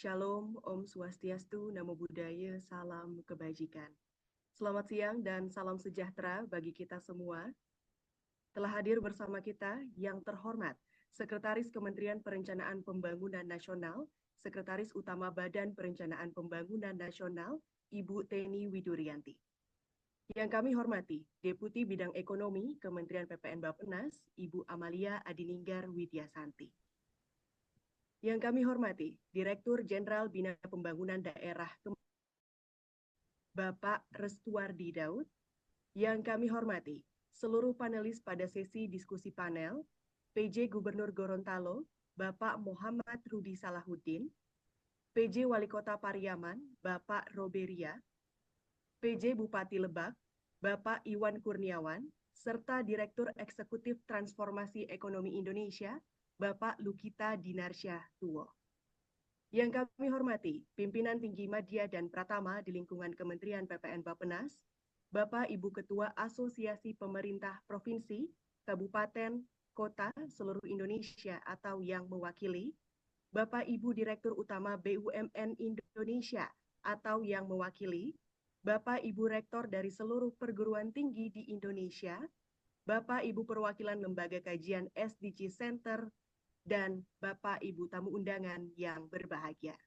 Shalom, Om Swastiastu, Namo Buddhaya, Salam Kebajikan. Selamat siang dan salam sejahtera bagi kita semua. Telah hadir bersama kita yang terhormat Sekretaris Kementerian Perencanaan Pembangunan Nasional, Sekretaris Utama Badan Perencanaan Pembangunan Nasional, Ibu Teni Widurianti. Yang kami hormati Deputi Bidang Ekonomi Kementerian PPN Bappenas, Ibu Amalia Adininggar Widyasanti. Yang kami hormati Direktur Jenderal Bina Pembangunan Daerah Bapak Restuardi Daud. Yang kami hormati seluruh panelis pada sesi diskusi panel, PJ Gubernur Gorontalo, Bapak Muhammad Rudi Salahuddin, PJ Wali Kota Pariaman, Bapak Roberia, PJ Bupati Lebak, Bapak Iwan Kurniawan, serta Direktur Eksekutif Transformasi Ekonomi Indonesia, Bapak Lukita Dinarsyah Tuwo. Yang kami hormati pimpinan tinggi Madya dan Pratama di lingkungan Kementerian PPN Bappenas, Bapak Ibu Ketua Asosiasi Pemerintah Provinsi, Kabupaten, Kota seluruh Indonesia atau yang mewakili, Bapak Ibu Direktur Utama BUMN Indonesia atau yang mewakili, Bapak Ibu Rektor dari seluruh perguruan tinggi di Indonesia, Bapak Ibu Perwakilan Lembaga Kajian SDG Center, dan Bapak Ibu tamu undangan yang berbahagia.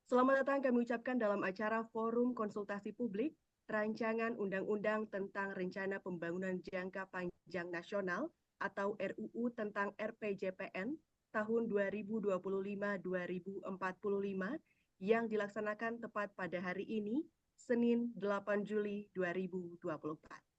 Selamat datang kami ucapkan dalam acara Forum Konsultasi Publik Rancangan Undang-Undang tentang Rencana Pembangunan Jangka Panjang Nasional atau RUU tentang RPJPN tahun 2025-2045 yang dilaksanakan tepat pada hari ini, Senin 8 Juli 2024.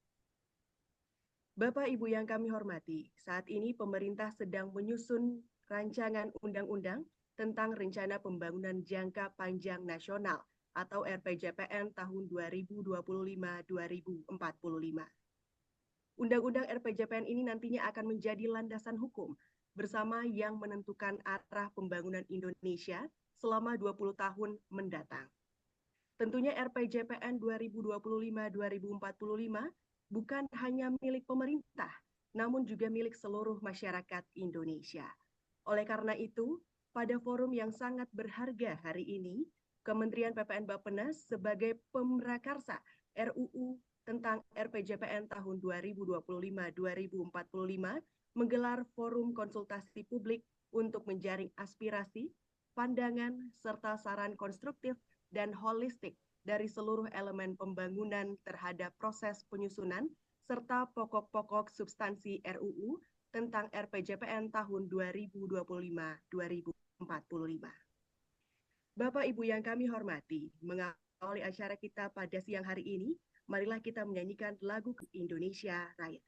Bapak Ibu yang kami hormati, saat ini pemerintah sedang menyusun rancangan undang-undang tentang Rencana Pembangunan Jangka Panjang Nasional atau RPJPN tahun 2025-2045. Undang-undang RPJPN ini nantinya akan menjadi landasan hukum bersama yang menentukan arah pembangunan Indonesia selama 20 tahun mendatang. Tentunya RPJPN 2025-2045 bukan hanya milik pemerintah, namun juga milik seluruh masyarakat Indonesia. Oleh karena itu, pada forum yang sangat berharga hari ini, Kementerian PPN Bappenas sebagai pemrakarsa RUU tentang RPJPN tahun 2025-2045 menggelar forum konsultasi publik untuk menjaring aspirasi, pandangan, serta saran konstruktif dan holistik dari seluruh elemen pembangunan terhadap proses penyusunan serta pokok-pokok substansi RUU tentang RPJPN tahun 2025-2045. Bapak Ibu yang kami hormati, mengawali acara kita pada siang hari ini, marilah kita menyanyikan lagu Indonesia Raya.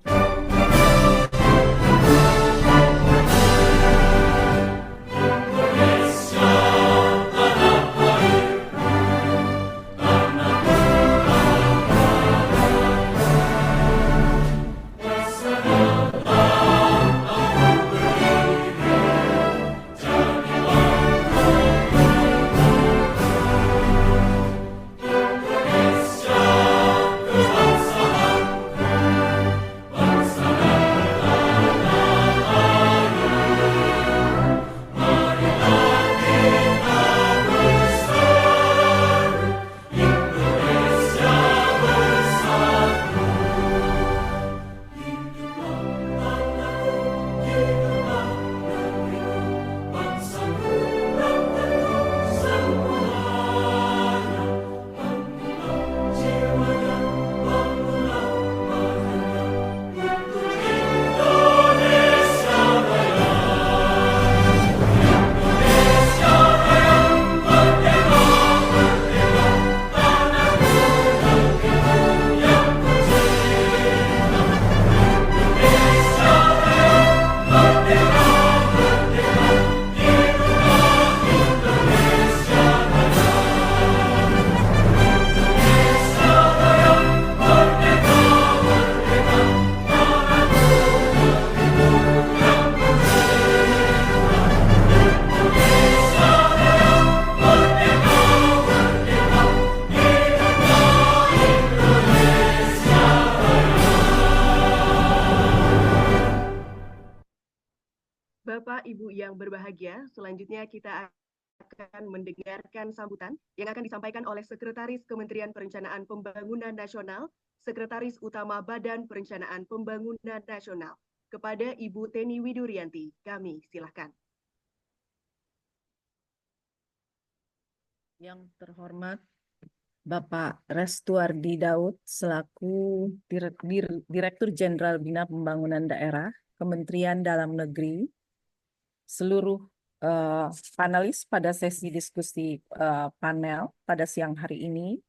Indonesia Bapak Ibu yang berbahagia, selanjutnya kita akan mendengarkan sambutan yang akan disampaikan oleh Sekretaris Kementerian Perencanaan Pembangunan Nasional, Sekretaris Utama Badan Perencanaan Pembangunan Nasional, kepada Ibu Teni Widurianti. Kami silakan. Yang terhormat Bapak Restuardi Daud selaku Direktur Jenderal Bina Pembangunan Daerah, Kementerian Dalam Negeri, seluruh panelis pada sesi diskusi panel pada siang hari ini,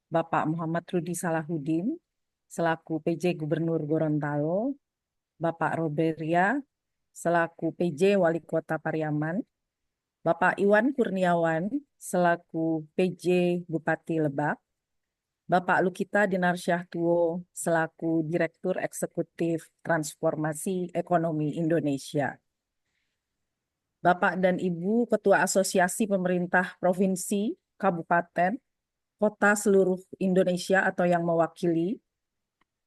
Bapak Muhammad Rudi Salahuddin selaku PJ Gubernur Gorontalo, Bapak Roberia selaku PJ Wali Kota Pariaman, Bapak Iwan Kurniawan selaku PJ Bupati Lebak, Bapak Lukita Dinarsyah Tuo selaku Direktur Eksekutif Transformasi Ekonomi Indonesia, Bapak dan Ibu Ketua Asosiasi Pemerintah Provinsi, Kabupaten, Kota seluruh Indonesia atau yang mewakili,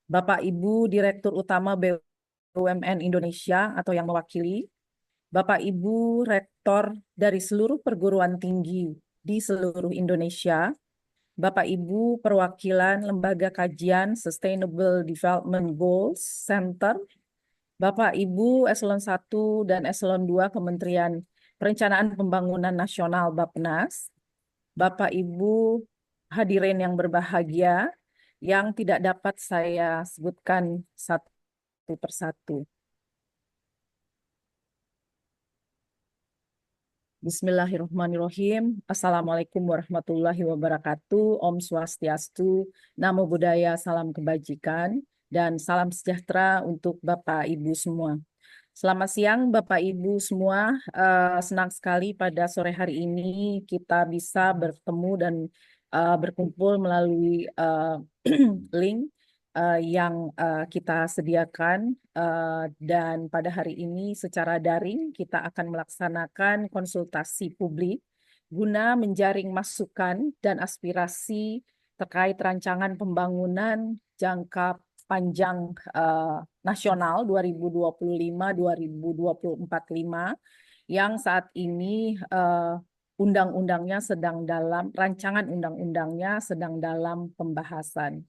Bapak Ibu Direktur Utama BUMN Indonesia atau yang mewakili, Bapak Ibu Rektor dari seluruh perguruan tinggi di seluruh Indonesia, Bapak Ibu perwakilan Lembaga Kajian Sustainable Development Goals Center, Bapak Ibu Eselon 1 dan Eselon 2 Kementerian Perencanaan Pembangunan Nasional Bappenas, Bapak Ibu hadirin yang berbahagia yang tidak dapat saya sebutkan satu persatu. Bismillahirrahmanirrahim. Assalamualaikum warahmatullahi wabarakatuh. Om Swastiastu, Namo Buddhaya, salam kebajikan, dan salam sejahtera untuk Bapak Ibu semua. Selamat siang Bapak Ibu semua. Senang sekali pada sore hari ini kita bisa bertemu dan berkumpul melalui link yang kita sediakan, dan pada hari ini secara daring kita akan melaksanakan konsultasi publik guna menjaring masukan dan aspirasi terkait rancangan pembangunan jangka panjang nasional 2025-2045 yang saat ini undang-undangnya sedang dalam rancangan undang-undangnya sedang dalam pembahasan.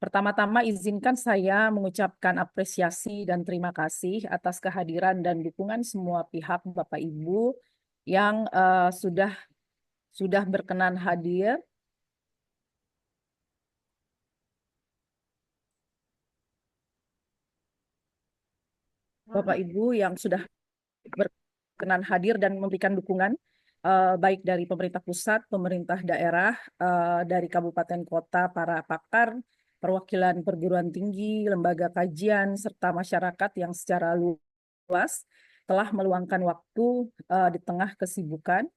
Pertama-tama izinkan saya mengucapkan apresiasi dan terima kasih atas kehadiran dan dukungan semua pihak Bapak Ibu yang sudah berkenan hadir. Bapak Ibu yang sudah berkenan hadir dan memberikan dukungan baik dari pemerintah pusat, pemerintah daerah, dari kabupaten kota, para pakar, perwakilan perguruan tinggi, lembaga kajian, serta masyarakat yang secara luas telah meluangkan waktu di tengah kesibukan,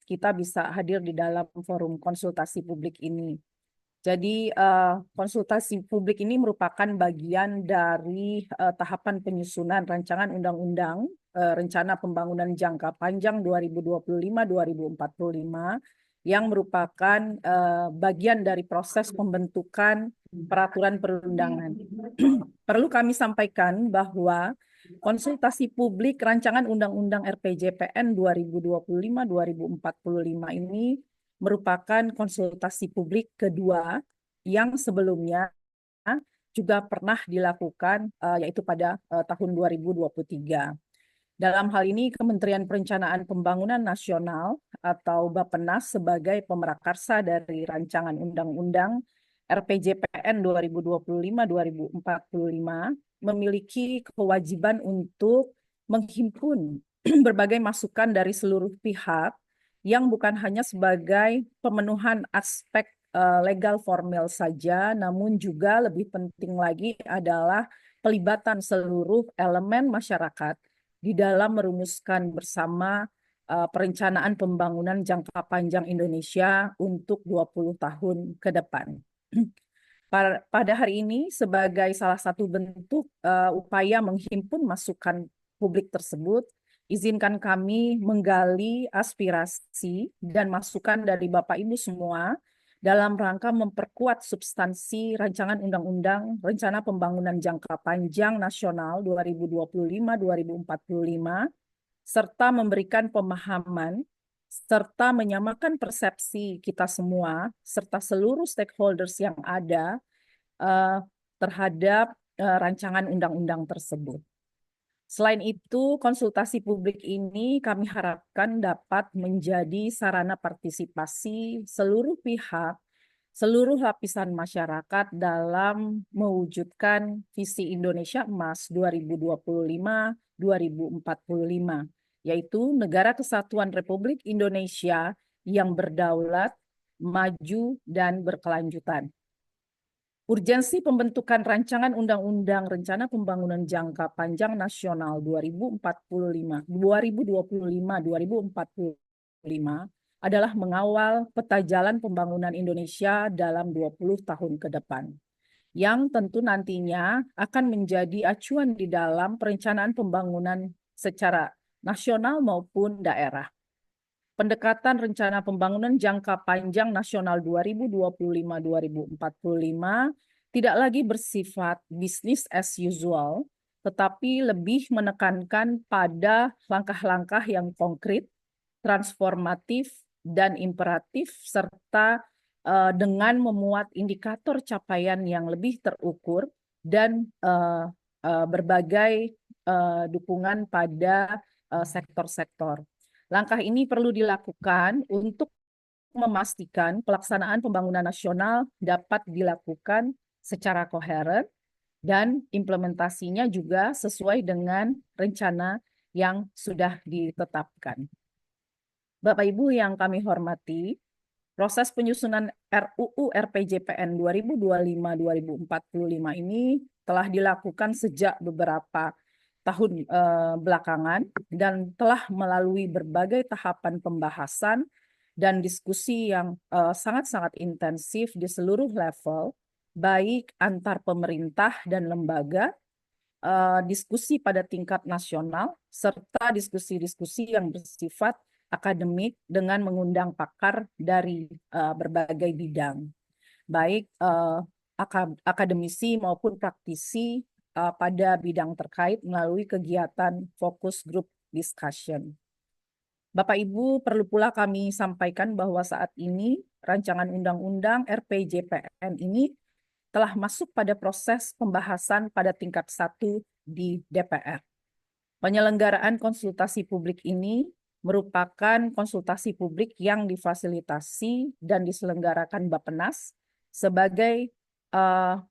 kita bisa hadir di dalam forum konsultasi publik ini. Jadi konsultasi publik ini merupakan bagian dari tahapan penyusunan rancangan undang-undang rencana pembangunan jangka panjang 2025-2045 yang merupakan bagian dari proses pembentukan peraturan perundangan. Perlu kami sampaikan bahwa konsultasi publik rancangan Undang-Undang RPJPN 2025-2045 ini merupakan konsultasi publik kedua yang sebelumnya juga pernah dilakukan, yaitu pada tahun 2023. Dalam hal ini, Kementerian Perencanaan Pembangunan Nasional atau Bappenas sebagai pemrakarsa dari rancangan Undang-Undang RPJPN 2025-2045 memiliki kewajiban untuk menghimpun berbagai masukan dari seluruh pihak yang bukan hanya sebagai pemenuhan aspek legal formal saja, namun juga lebih penting lagi adalah pelibatan seluruh elemen masyarakat di dalam merumuskan bersama perencanaan pembangunan jangka panjang Indonesia untuk 20 tahun ke depan. Pada hari ini, sebagai salah satu bentuk upaya menghimpun masukan publik tersebut, izinkan kami menggali aspirasi dan masukan dari Bapak Ibu semua dalam rangka memperkuat substansi rancangan Undang-Undang Rencana Pembangunan Jangka Panjang Nasional 2025-2045 serta memberikan pemahaman serta menyamakan persepsi kita semua serta seluruh stakeholders yang ada eh, terhadap rancangan undang-undang tersebut. Selain itu, konsultasi publik ini kami harapkan dapat menjadi sarana partisipasi seluruh pihak, seluruh lapisan masyarakat dalam mewujudkan visi Indonesia Emas 2025-2045, yaitu Negara Kesatuan Republik Indonesia yang berdaulat, maju, dan berkelanjutan. Urgensi pembentukan rancangan Undang-Undang Rencana Pembangunan Jangka Panjang Nasional 2025-2045 adalah mengawal peta jalan pembangunan Indonesia dalam 20 tahun ke depan, yang tentu nantinya akan menjadi acuan di dalam perencanaan pembangunan secara nasional maupun daerah. Pendekatan rencana pembangunan jangka panjang nasional 2025-2045 tidak lagi bersifat business as usual, tetapi lebih menekankan pada langkah-langkah yang konkret, transformatif, dan imperatif, serta dengan memuat indikator capaian yang lebih terukur dan berbagai dukungan pada sektor-sektor. Langkah ini perlu dilakukan untuk memastikan pelaksanaan pembangunan nasional dapat dilakukan secara koheren dan implementasinya juga sesuai dengan rencana yang sudah ditetapkan. Bapak Ibu yang kami hormati, proses penyusunan RUU RPJPN 2025-2045 ini telah dilakukan sejak beberapa tahun belakangan dan telah melalui berbagai tahapan pembahasan dan diskusi yang sangat-sangat intensif di seluruh level, baik antar pemerintah dan lembaga, diskusi pada tingkat nasional, serta diskusi-diskusi yang bersifat akademik dengan mengundang pakar dari berbagai bidang, baik akademisi maupun praktisi pada bidang terkait melalui kegiatan focus group discussion. Bapak Ibu, perlu pula kami sampaikan bahwa saat ini rancangan Undang-Undang RPJPN ini telah masuk pada proses pembahasan pada tingkat 1 di DPR. Penyelenggaraan konsultasi publik ini merupakan konsultasi publik yang difasilitasi dan diselenggarakan Bappenas sebagai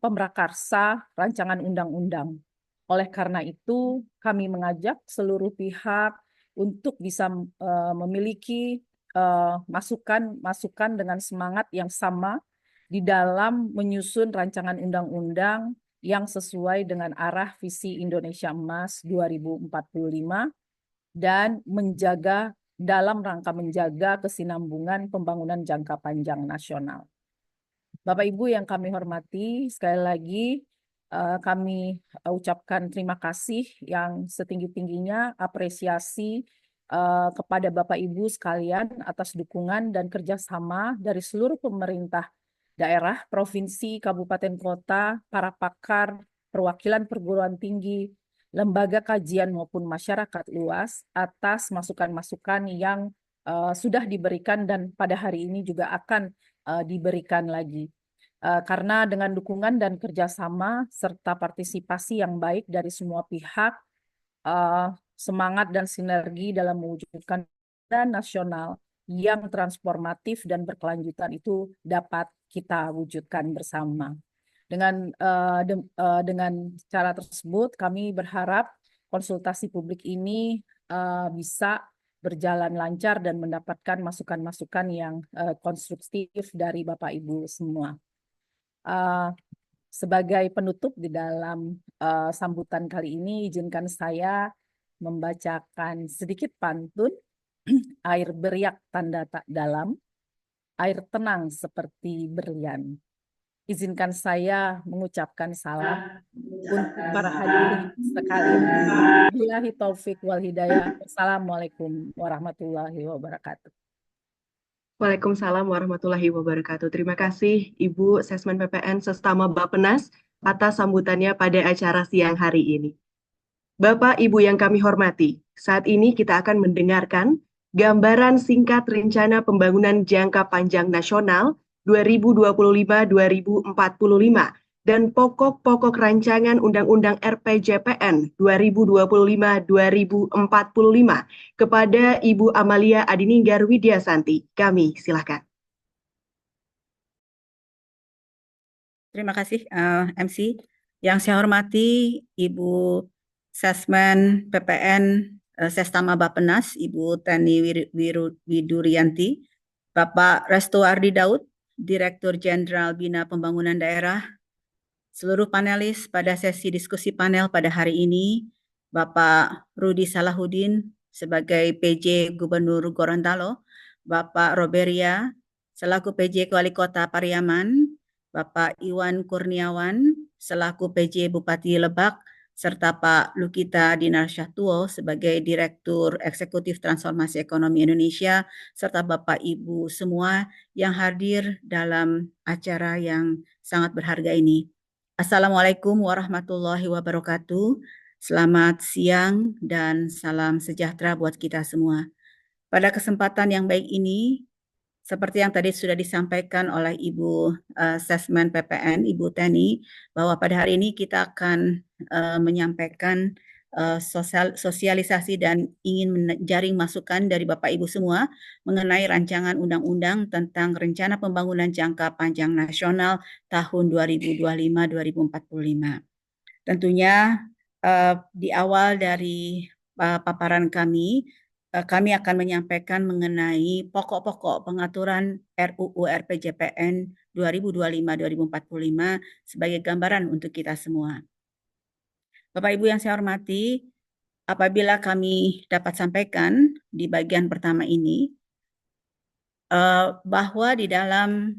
pemrakarsa rancangan undang-undang. Oleh karena itu, kami mengajak seluruh pihak untuk bisa memiliki masukan-masukan dengan semangat yang sama di dalam menyusun rancangan undang-undang yang sesuai dengan arah visi Indonesia Emas 2045 dan dalam rangka menjaga kesinambungan pembangunan jangka panjang nasional. Bapak Ibu yang kami hormati, sekali lagi kami ucapkan terima kasih yang setinggi-tingginya, apresiasi kepada Bapak Ibu sekalian atas dukungan dan kerjasama dari seluruh pemerintah daerah, provinsi, kabupaten kota, para pakar, perwakilan perguruan tinggi, lembaga kajian maupun masyarakat luas atas masukan-masukan yang sudah diberikan dan pada hari ini juga akan diberikan lagi. Karena dengan dukungan dan kerjasama serta partisipasi yang baik dari semua pihak, semangat dan sinergi dalam mewujudkan dan nasional yang transformatif dan berkelanjutan itu dapat kita wujudkan bersama. Dengan cara tersebut, kami berharap konsultasi publik ini bisa berjalan lancar dan mendapatkan masukan-masukan yang konstruktif dari Bapak Ibu semua. Sebagai penutup di dalam sambutan kali ini, izinkan saya membacakan sedikit pantun. Air beriak tanda tak dalam, air tenang seperti berlian. Izinkan saya mengucapkan salam untuk para hadirin sekalian. Billahi taufik wal hidayah. Assalamualaikum warahmatullahi wabarakatuh. Waalaikumsalam warahmatullahi wabarakatuh. Terima kasih Ibu Sesmen PPN Sestama Bappenas atas sambutannya pada acara siang hari ini. Bapak Ibu yang kami hormati, Saat ini kita akan mendengarkan gambaran singkat Rencana Pembangunan Jangka Panjang Nasional 2025-2045 dan pokok-pokok rancangan Undang-Undang RPJPN 2025-2045 kepada Ibu Amalia Adininggar Widyasanti. Kami silakan. Terima kasih MC. Yang saya hormati Ibu Sesmen PPN Sestama Bappenas, Ibu Teni Widurianti, Bapak Resto Ardi Daud, Direktur Jenderal Bina Pembangunan Daerah, seluruh panelis pada sesi diskusi panel pada hari ini, Bapak Rudi Salahuddin sebagai PJ Gubernur Gorontalo, Bapak Roberia selaku PJ Wali Kota Pariaman, Bapak Iwan Kurniawan selaku PJ Bupati Lebak, serta Pak Lukita Dinar Syahtuo sebagai Direktur Eksekutif Transformasi Ekonomi Indonesia, serta Bapak Ibu semua yang hadir dalam acara yang sangat berharga ini. Assalamualaikum warahmatullahi wabarakatuh. Selamat siang dan salam sejahtera buat kita semua. Pada kesempatan yang baik ini, seperti yang tadi sudah disampaikan oleh Ibu Sesmen PPN, Ibu Teni, bahwa pada hari ini kita akan menyampaikan sosialisasi dan ingin menjaring masukan dari Bapak Ibu semua mengenai rancangan undang-undang tentang Rencana Pembangunan Jangka Panjang Nasional tahun 2025-2045. Tentunya di awal dari paparan kami akan menyampaikan mengenai pokok-pokok pengaturan RUU RPJPN 2025-2045 sebagai gambaran untuk kita semua. Bapak Ibu yang saya hormati, apabila kami dapat sampaikan di bagian pertama ini, bahwa di dalam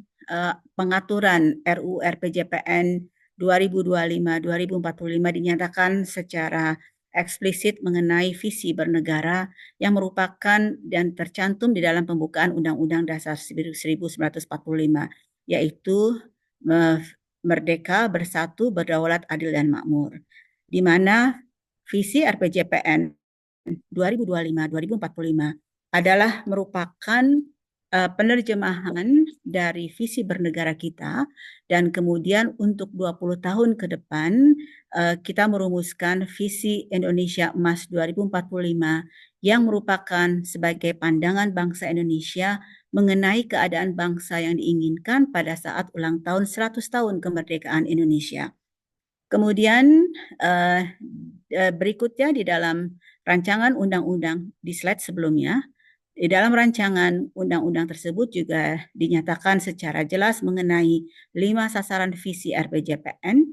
pengaturan RUU RPJPN 2025-2045 dinyatakan secara eksplisit mengenai visi bernegara yang merupakan dan tercantum di dalam pembukaan Undang-Undang Dasar 1945, yaitu merdeka, bersatu, berdaulat, adil, dan makmur. Di mana visi RPJPN 2025-2045 adalah merupakan penerjemahan dari visi bernegara kita, dan kemudian untuk 20 tahun ke depan kita merumuskan visi Indonesia Emas 2045 yang merupakan sebagai pandangan bangsa Indonesia mengenai keadaan bangsa yang diinginkan pada saat ulang tahun 100 tahun kemerdekaan Indonesia. Kemudian berikutnya di dalam rancangan undang-undang di slide sebelumnya, di dalam rancangan undang-undang tersebut juga dinyatakan secara jelas mengenai 5 sasaran visi RPJPN,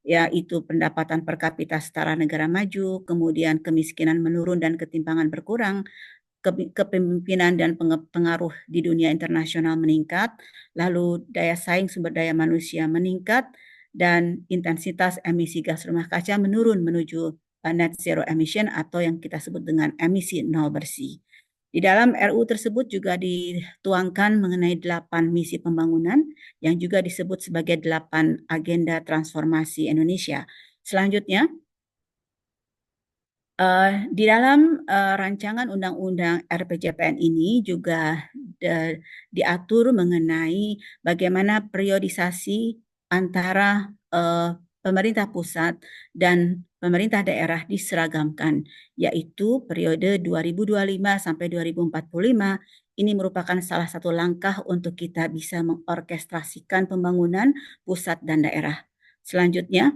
yaitu pendapatan per kapita setara negara maju, kemudian kemiskinan menurun dan ketimpangan berkurang, kepemimpinan dan pengaruh di dunia internasional meningkat, lalu daya saing sumber daya manusia meningkat, dan intensitas emisi gas rumah kaca menurun menuju net zero emission atau yang kita sebut dengan emisi nol bersih. Di dalam RU tersebut juga dituangkan mengenai 8 misi pembangunan yang juga disebut sebagai 8 agenda transformasi Indonesia. Selanjutnya, di dalam rancangan undang-undang RPJPN ini juga diatur mengenai bagaimana periodisasi antara pemerintah pusat dan pemerintah daerah diseragamkan, yaitu periode 2025 sampai 2045. Ini merupakan salah satu langkah untuk kita bisa mengorkestrasikan pembangunan pusat dan daerah. Selanjutnya,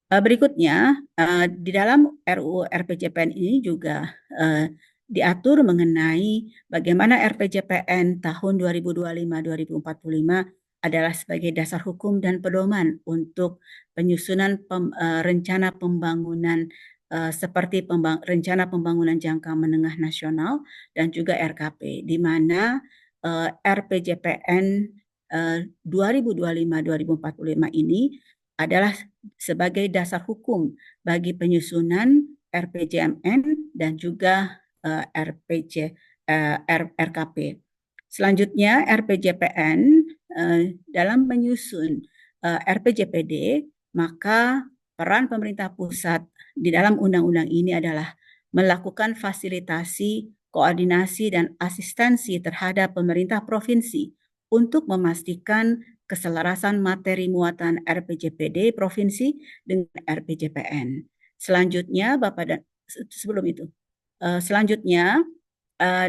berikutnya, di dalam RUU RPJPN ini juga diatur mengenai bagaimana RPJPN tahun 2025-2045 adalah sebagai dasar hukum dan pedoman untuk penyusunan rencana pembangunan seperti rencana pembangunan jangka menengah nasional dan juga RKP, di mana RPJPN 2025-2045 ini adalah sebagai dasar hukum bagi penyusunan RPJMN dan juga RKP. Selanjutnya, RPJPN dalam menyusun RPJPD, maka peran pemerintah pusat di dalam undang-undang ini adalah melakukan fasilitasi, koordinasi, dan asistensi terhadap pemerintah provinsi untuk memastikan keselarasan materi muatan RPJPD provinsi dengan RPJPN. Selanjutnya, Bapak dan sebelum itu, selanjutnya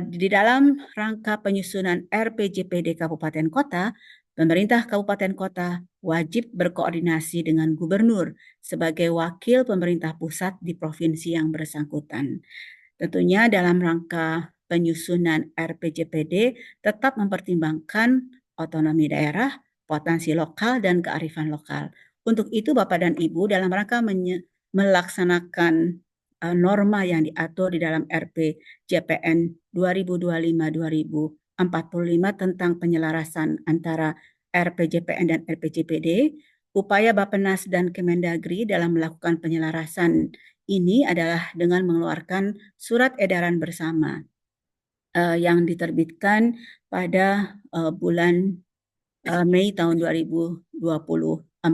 di dalam rangka penyusunan RPJPD Kabupaten Kota, pemerintah Kabupaten Kota wajib berkoordinasi dengan gubernur sebagai wakil pemerintah pusat di provinsi yang bersangkutan. Tentunya dalam rangka penyusunan RPJPD tetap mempertimbangkan otonomi daerah, potensi lokal, dan kearifan lokal. Untuk itu Bapak dan Ibu dalam rangka melaksanakan norma yang diatur di dalam RPJPN 2025-2045 tentang penyelarasan antara RPJPN dan RPJPD, upaya Bappenas dan Kemendagri dalam melakukan penyelarasan ini adalah dengan mengeluarkan surat edaran bersama yang diterbitkan pada bulan Mei tahun 2024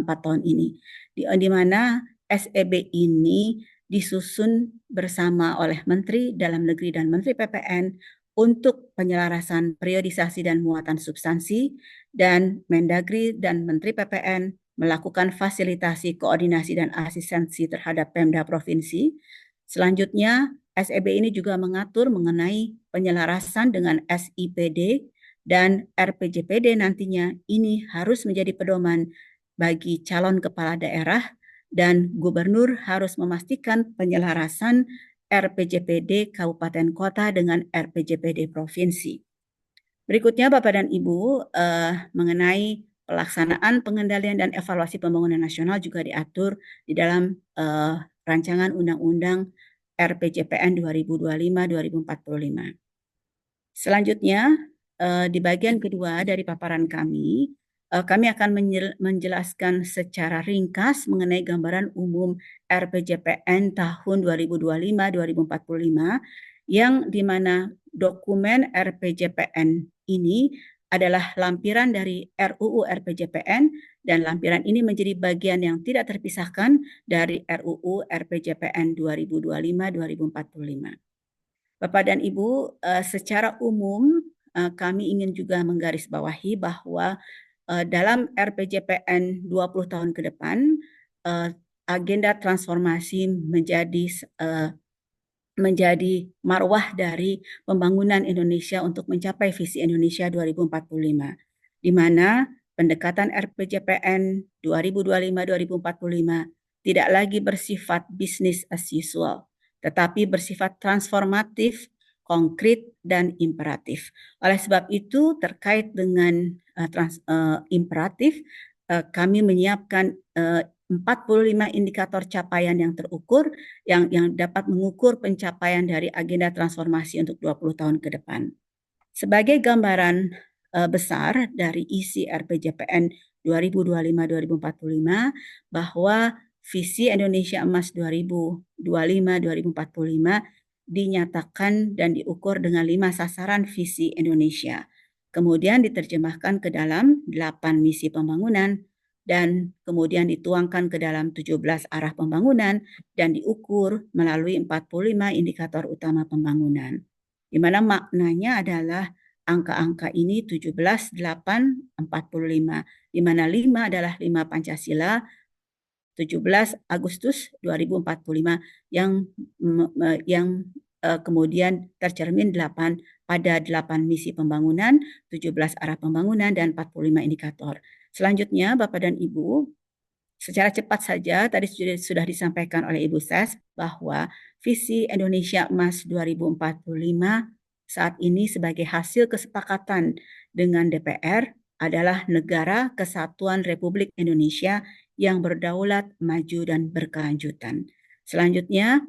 tahun ini, di mana SEB ini disusun bersama oleh Menteri Dalam Negeri dan Menteri PPN untuk penyelarasan periodisasi dan muatan substansi, dan Mendagri dan Menteri PPN melakukan fasilitasi, koordinasi, dan asistensi terhadap Pemda Provinsi. Selanjutnya, SEB ini juga mengatur mengenai penyelarasan dengan SIPD dan RPJPD nantinya ini harus menjadi pedoman bagi calon kepala daerah, dan gubernur harus memastikan penyelarasan RPJPD Kabupaten Kota dengan RPJPD Provinsi. Berikutnya Bapak dan Ibu, mengenai pelaksanaan pengendalian dan evaluasi pembangunan nasional juga diatur di dalam rancangan Undang-Undang RPJPN 2025-2045. Selanjutnya, di bagian kedua dari paparan kami akan menjelaskan secara ringkas mengenai gambaran umum RPJPN tahun 2025-2045, yang dimana dokumen RPJPN ini adalah lampiran dari RUU RPJPN, dan lampiran ini menjadi bagian yang tidak terpisahkan dari RUU RPJPN 2025-2045. Bapak dan Ibu, secara umum kami ingin juga menggarisbawahi bahwa dalam RPJPN 20 tahun ke depan, agenda transformasi menjadi marwah dari pembangunan Indonesia untuk mencapai visi Indonesia 2045, di mana pendekatan RPJPN 2025-2045 tidak lagi bersifat business as usual, tetapi bersifat transformatif, konkret, dan imperatif. Oleh sebab itu, terkait dengan imperatif, kami menyiapkan 45 indikator capaian yang terukur yang dapat mengukur pencapaian dari agenda transformasi untuk 20 tahun ke depan. Sebagai gambaran besar dari isi RPJPN 2025-2045 bahwa visi Indonesia Emas 2025-2045 dinyatakan dan diukur dengan 5 sasaran visi Indonesia. Kemudian diterjemahkan ke dalam 8 misi pembangunan, dan kemudian dituangkan ke dalam 17 arah pembangunan dan diukur melalui 45 indikator utama pembangunan. Di mana maknanya adalah angka-angka ini 17, 8, 45, di mana 5 adalah 5 Pancasila, 17 Agustus 2045 yang kemudian tercermin pada 8 misi pembangunan, 17 arah pembangunan, dan 45 indikator. Selanjutnya, Bapak dan Ibu, secara cepat saja tadi sudah disampaikan oleh Ibu Ses bahwa visi Indonesia Emas 2045 saat ini sebagai hasil kesepakatan dengan DPR adalah negara kesatuan Republik Indonesia yang berdaulat, maju, dan berkelanjutan. Selanjutnya,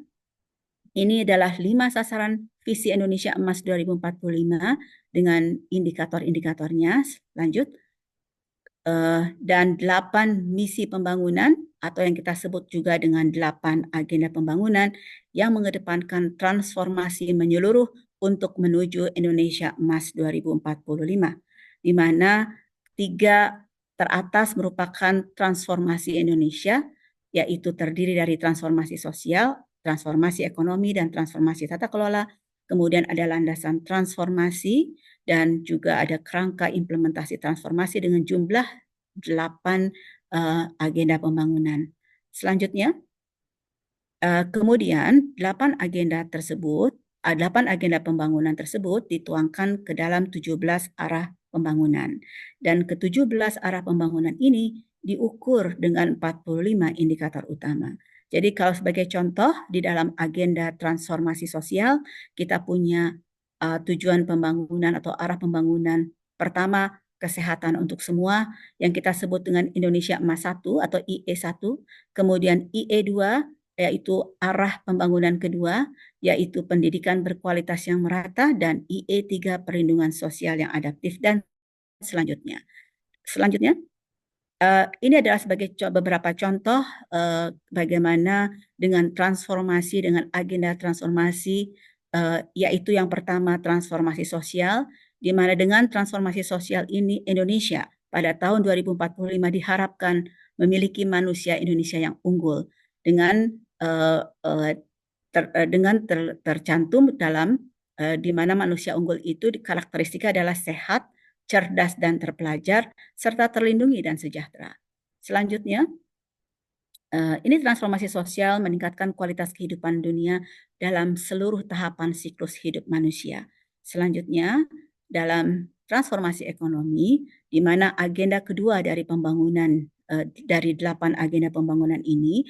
ini adalah 5 sasaran visi Indonesia Emas 2045 dengan indikator-indikatornya. Lanjut. Dan 8 misi pembangunan atau yang kita sebut juga dengan 8 agenda pembangunan yang mengedepankan transformasi menyeluruh untuk menuju Indonesia Emas 2045, di mana 3 teratas merupakan transformasi Indonesia, yaitu terdiri dari transformasi sosial, transformasi ekonomi, dan transformasi tata kelola. Kemudian ada landasan transformasi dan juga ada kerangka implementasi transformasi dengan jumlah 8 agenda pembangunan. Selanjutnya, kemudian 8 agenda pembangunan tersebut dituangkan ke dalam 17 arah pembangunan. Dan ke-17 arah pembangunan ini diukur dengan 45 indikator utama. Jadi kalau sebagai contoh di dalam agenda transformasi sosial, kita punya tujuan pembangunan atau arah pembangunan. Pertama, kesehatan untuk semua yang kita sebut dengan Indonesia Emas 1 atau IE1. Kemudian IE2 yaitu arah pembangunan kedua, yaitu pendidikan berkualitas yang merata, dan IE3 perlindungan sosial yang adaptif, dan selanjutnya. Ini adalah sebagai beberapa contoh bagaimana dengan transformasi, dengan agenda transformasi, yaitu yang pertama transformasi sosial, di mana dengan transformasi sosial ini Indonesia pada tahun 2045 diharapkan memiliki manusia Indonesia yang unggul dengan tercantum dalam di mana manusia unggul itu karakteristiknya adalah sehat, cerdas dan terpelajar, serta terlindungi dan sejahtera. Selanjutnya, ini transformasi sosial meningkatkan kualitas kehidupan dunia dalam seluruh tahapan siklus hidup manusia. Selanjutnya, dalam transformasi ekonomi, di mana agenda kedua dari pembangunan dari 8 agenda pembangunan ini,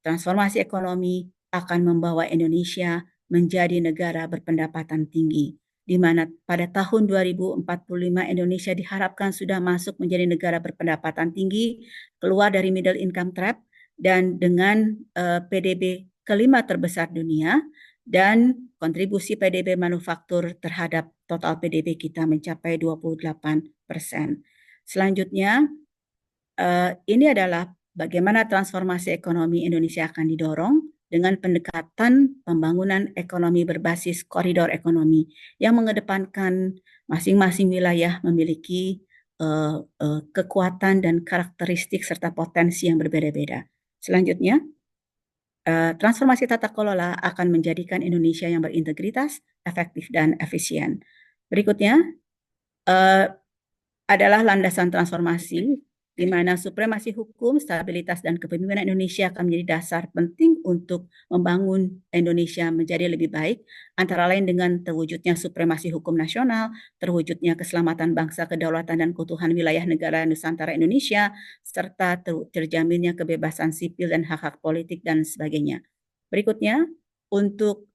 transformasi ekonomi akan membawa Indonesia menjadi negara berpendapatan tinggi, di mana pada tahun 2045 Indonesia diharapkan sudah masuk menjadi negara berpendapatan tinggi, keluar dari middle income trap, dan dengan PDB kelima terbesar dunia, dan kontribusi PDB manufaktur terhadap total PDB kita mencapai 28%. Selanjutnya, ini adalah bagaimana transformasi ekonomi Indonesia akan didorong dengan pendekatan pembangunan ekonomi berbasis koridor ekonomi yang mengedepankan masing-masing wilayah memiliki kekuatan dan karakteristik serta potensi yang berbeda-beda. Selanjutnya, transformasi tata kelola akan menjadikan Indonesia yang berintegritas, efektif, dan efisien. Berikutnya adalah landasan transformasi, di mana supremasi hukum, stabilitas, dan kepemimpinan Indonesia akan menjadi dasar penting untuk membangun Indonesia menjadi lebih baik, antara lain dengan terwujudnya supremasi hukum nasional, terwujudnya keselamatan bangsa, kedaulatan, dan keutuhan wilayah negara Nusantara Indonesia, serta terjaminnya kebebasan sipil dan hak-hak politik, dan sebagainya. Berikutnya, untuk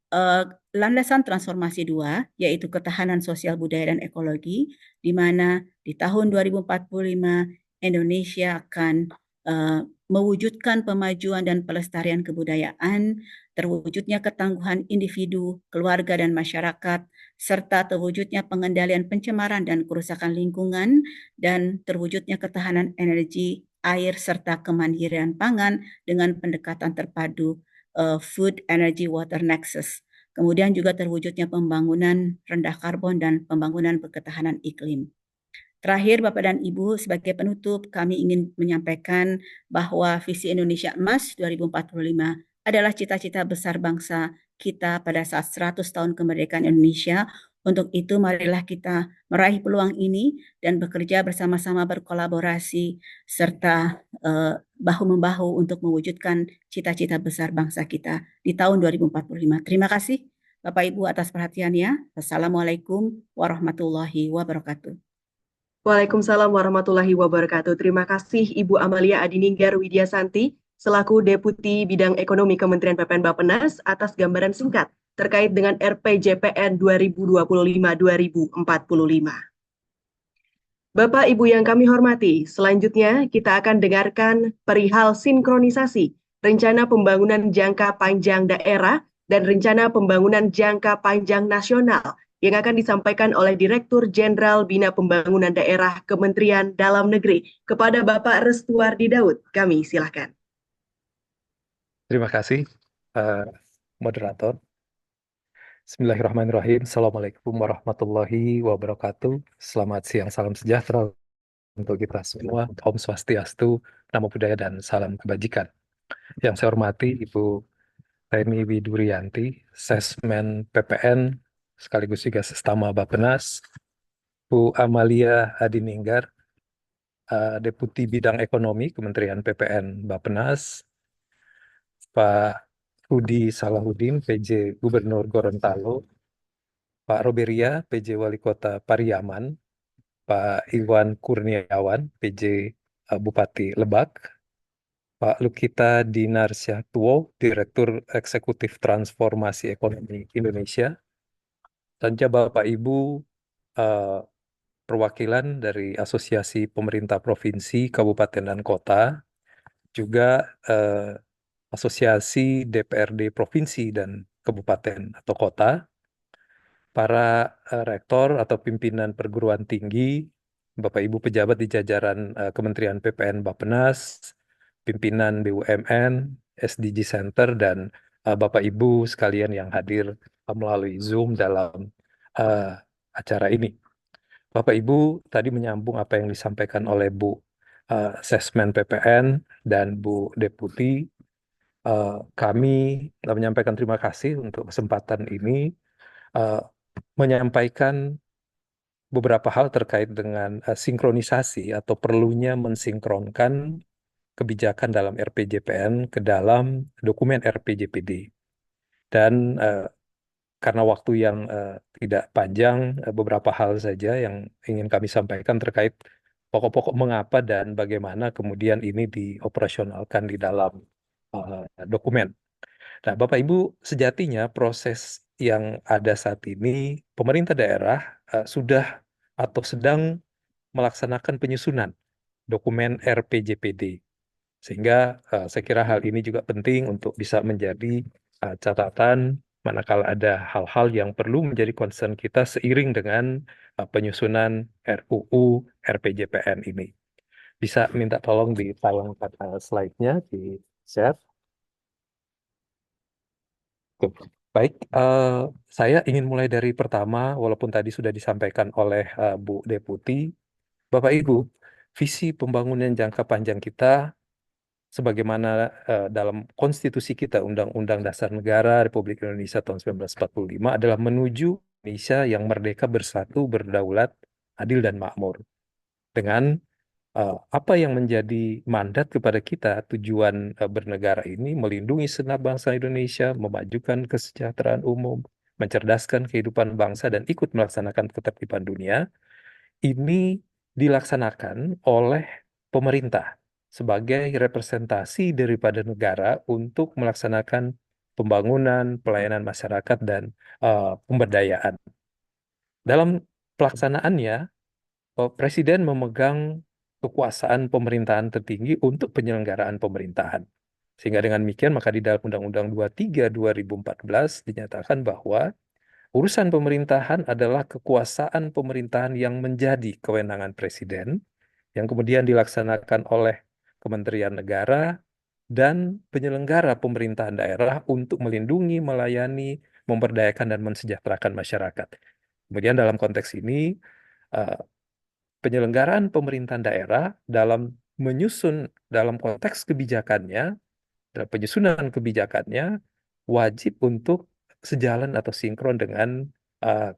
landasan transformasi 2, yaitu ketahanan sosial budaya dan ekologi, di mana di tahun 2045 Indonesia akan mewujudkan pemajuan dan pelestarian kebudayaan, terwujudnya ketangguhan individu, keluarga, dan masyarakat, serta terwujudnya pengendalian pencemaran dan kerusakan lingkungan, dan terwujudnya ketahanan energi, air, serta kemandirian pangan dengan pendekatan terpadu Food, Energy, Water Nexus. Kemudian juga terwujudnya pembangunan rendah karbon dan pembangunan berketahanan iklim. Terakhir, Bapak dan Ibu, sebagai penutup, kami ingin menyampaikan bahwa visi Indonesia Emas 2045 adalah cita-cita besar bangsa kita pada saat 100 tahun kemerdekaan Indonesia. Untuk itu, marilah kita meraih peluang ini dan bekerja bersama-sama, berkolaborasi, serta bahu-membahu untuk mewujudkan cita-cita besar bangsa kita di tahun 2045. Terima kasih, Bapak Ibu, atas perhatiannya. Wassalamualaikum warahmatullahi wabarakatuh. Waalaikumsalam warahmatullahi wabarakatuh. Terima kasih Ibu Amalia Adininggar Widyasanti selaku Deputi Bidang Ekonomi Kementerian PPN Bappenas atas gambaran singkat terkait dengan RPJPN 2025-2045. Bapak Ibu yang kami hormati, selanjutnya kita akan dengarkan perihal sinkronisasi Rencana Pembangunan Jangka Panjang Daerah dan Rencana Pembangunan Jangka Panjang Nasional yang akan disampaikan oleh Direktur Jenderal Bina Pembangunan Daerah Kementerian Dalam Negeri kepada Bapak Restuardi Daud. Kami silakan. Terima kasih, moderator. Bismillahirrahmanirrahim. Assalamualaikum warahmatullahi wabarakatuh. Selamat siang, salam sejahtera untuk kita semua. Om Swastiastu, Namo Buddhaya, dan salam kebajikan. Yang saya hormati Ibu Teni Widurianti, Sesmen PPN, sekaligus juga Sestama Bappenas, Bu Amalia Hadininggar, Deputi Bidang Ekonomi Kementerian PPN Bappenas, Pak Rudi Salahuddin, PJ Gubernur Gorontalo, Pak Roberia, PJ Wali Kota Pariaman, Pak Iwan Kurniawan, PJ Bupati Lebak, Pak Lukita Dinarsyatuwo, Direktur Eksekutif Transformasi Ekonomi Indonesia, dan juga Bapak Ibu eh, perwakilan dari Asosiasi Pemerintah Provinsi, Kabupaten, dan Kota, juga Asosiasi DPRD Provinsi dan Kabupaten atau Kota, para rektor atau pimpinan perguruan tinggi, Bapak Ibu pejabat di jajaran Kementerian PPN Bappenas, pimpinan BUMN, SDG Center, dan Bapak Ibu sekalian yang hadir melalui Zoom dalam eh, acara ini. Bapak Ibu tadi menyambung apa yang disampaikan oleh Bu Sesmen PPN dan Bu Deputi. Kami menyampaikan terima kasih untuk kesempatan ini, eh, menyampaikan beberapa hal terkait dengan sinkronisasi atau perlunya mensinkronkan kebijakan dalam RPJPN ke dalam dokumen RPJPD. Dan karena waktu yang tidak panjang, beberapa hal saja yang ingin kami sampaikan terkait pokok-pokok mengapa dan bagaimana kemudian ini dioperasionalkan di dalam dokumen. Nah, Bapak Ibu, sejatinya proses yang ada saat ini, pemerintah daerah sudah atau sedang melaksanakan penyusunan dokumen RPJPD. Sehingga saya kira hal ini juga penting untuk bisa menjadi catatan manakala ada hal-hal yang perlu menjadi concern kita seiring dengan penyusunan RUU RPJPN ini. Bisa minta tolong ditayangkan slide-nya, di share. Oke. Baik, saya ingin mulai dari pertama, walaupun tadi sudah disampaikan oleh Bu Deputi. Bapak Ibu, visi pembangunan jangka panjang kita sebagaimana dalam konstitusi kita, Undang-Undang Dasar Negara Republik Indonesia tahun 1945 adalah menuju Indonesia yang merdeka, bersatu, berdaulat, adil, dan makmur. Dengan apa yang menjadi mandat kepada kita, tujuan bernegara ini melindungi segenap bangsa Indonesia, memajukan kesejahteraan umum, mencerdaskan kehidupan bangsa, dan ikut melaksanakan ketertiban dunia, ini dilaksanakan oleh pemerintah sebagai representasi daripada negara untuk melaksanakan pembangunan, pelayanan masyarakat, dan pemberdayaan. Dalam pelaksanaannya, Presiden memegang kekuasaan pemerintahan tertinggi untuk penyelenggaraan pemerintahan. Sehingga dengan demikian, maka di dalam Undang-Undang 23 2014 dinyatakan bahwa urusan pemerintahan adalah kekuasaan pemerintahan yang menjadi kewenangan Presiden, yang kemudian dilaksanakan oleh Kementerian Negara dan penyelenggara pemerintahan daerah untuk melindungi, melayani, memberdayakan, dan mensejahterakan masyarakat. Kemudian dalam konteks ini, eh, penyelenggaraan pemerintahan daerah dalam menyusun dalam konteks kebijakannya, dalam penyusunan kebijakannya wajib untuk sejalan atau sinkron dengan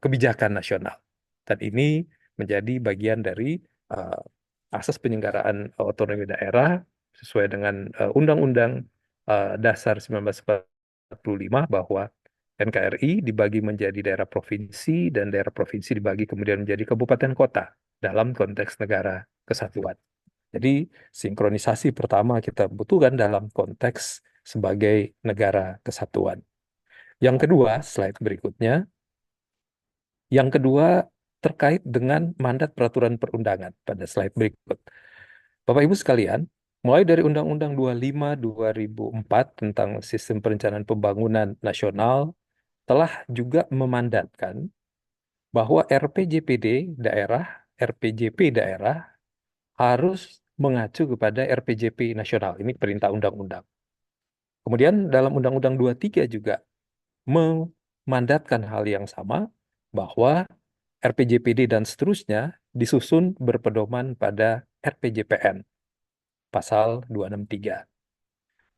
kebijakan nasional. Dan ini menjadi bagian dari uh, asas penyelenggaraan otonomi daerah sesuai dengan Undang-Undang Dasar 1945 bahwa NKRI dibagi menjadi daerah provinsi dan daerah provinsi dibagi kemudian menjadi kabupaten kota dalam konteks negara kesatuan. Jadi sinkronisasi pertama kita butuhkan dalam konteks sebagai negara kesatuan. Yang kedua, slide berikutnya. Yang kedua terkait dengan mandat peraturan perundangan pada slide berikut. Bapak Ibu sekalian, mulai dari Undang-Undang 25 2004 tentang Sistem Perencanaan Pembangunan Nasional telah juga memandatkan bahwa RPJP daerah harus mengacu kepada RPJP nasional. Ini perintah undang-undang. Kemudian dalam Undang-Undang 23 juga memandatkan hal yang sama bahwa RPJPD dan seterusnya disusun berpedoman pada RPJPN pasal 263.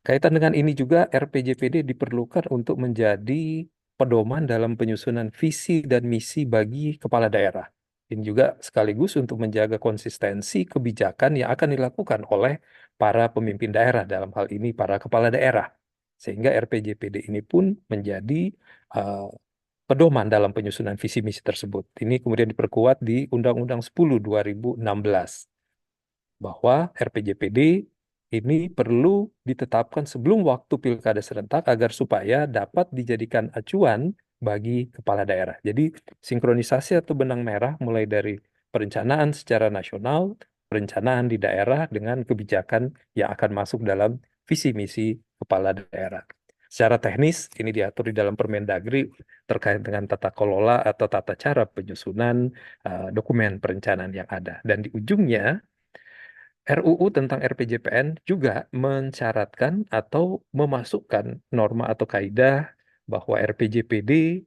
Kaitan dengan ini juga RPJPD diperlukan untuk menjadi pedoman dalam penyusunan visi dan misi bagi kepala daerah. Ini juga sekaligus untuk menjaga konsistensi kebijakan yang akan dilakukan oleh para pemimpin daerah, dalam hal ini para kepala daerah. Sehingga RPJPD ini pun menjadi uh, pedoman dalam penyusunan visi misi tersebut. Ini kemudian diperkuat di Undang-Undang 10 2016 bahwa RPJPD ini perlu ditetapkan sebelum waktu pilkada serentak agar supaya dapat dijadikan acuan bagi kepala daerah. Jadi sinkronisasi atau benang merah mulai dari perencanaan secara nasional, perencanaan di daerah dengan kebijakan yang akan masuk dalam visi misi kepala daerah. Secara teknis ini diatur di dalam Permendagri terkait dengan tata kelola atau tata cara penyusunan dokumen perencanaan yang ada. Dan di ujungnya RUU tentang RPJPN juga mensyaratkan atau memasukkan norma atau kaidah bahwa RPJPD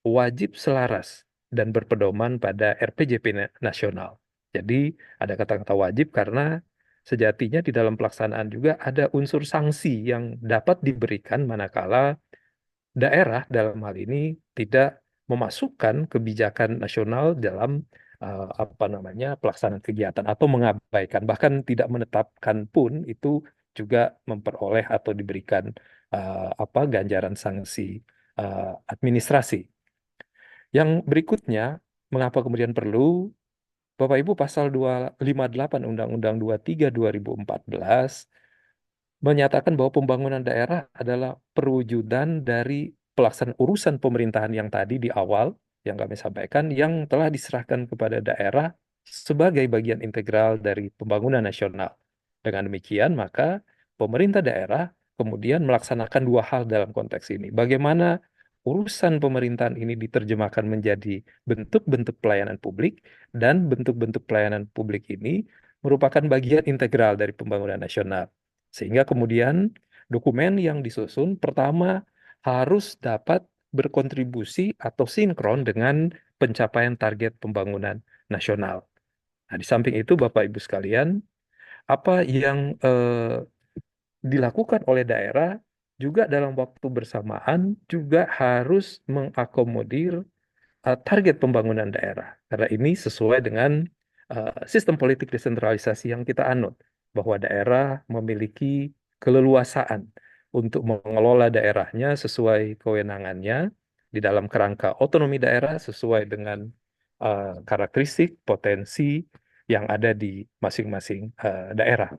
wajib selaras dan berpedoman pada RPJP nasional. Jadi ada kata-kata wajib karena sejatinya di dalam pelaksanaan juga ada unsur sanksi yang dapat diberikan manakala daerah dalam hal ini tidak memasukkan kebijakan nasional dalam apa namanya pelaksanaan kegiatan atau mengabaikan bahkan tidak menetapkan pun itu juga memperoleh atau diberikan apa ganjaran sanksi administrasi. Yang berikutnya, mengapa kemudian perlu Bapak Ibu pasal 258 Undang-Undang 23 2014 menyatakan bahwa pembangunan daerah adalah perwujudan dari pelaksanaan urusan pemerintahan yang tadi di awal yang kami sampaikan yang telah diserahkan kepada daerah sebagai bagian integral dari pembangunan nasional. Dengan demikian, maka pemerintah daerah kemudian melaksanakan dua hal dalam konteks ini. Bagaimana urusan pemerintahan ini diterjemahkan menjadi bentuk-bentuk pelayanan publik dan bentuk-bentuk pelayanan publik ini merupakan bagian integral dari pembangunan nasional. Sehingga kemudian dokumen yang disusun pertama harus dapat berkontribusi atau sinkron dengan pencapaian target pembangunan nasional. Nah, di samping itu Bapak Ibu sekalian, apa yang dilakukan oleh daerah juga dalam waktu bersamaan juga harus mengakomodir target pembangunan daerah. Karena ini sesuai dengan sistem politik desentralisasi yang kita anut, bahwa daerah memiliki keleluasaan untuk mengelola daerahnya sesuai kewenangannya di dalam kerangka otonomi daerah sesuai dengan karakteristik potensi yang ada di masing-masing daerah.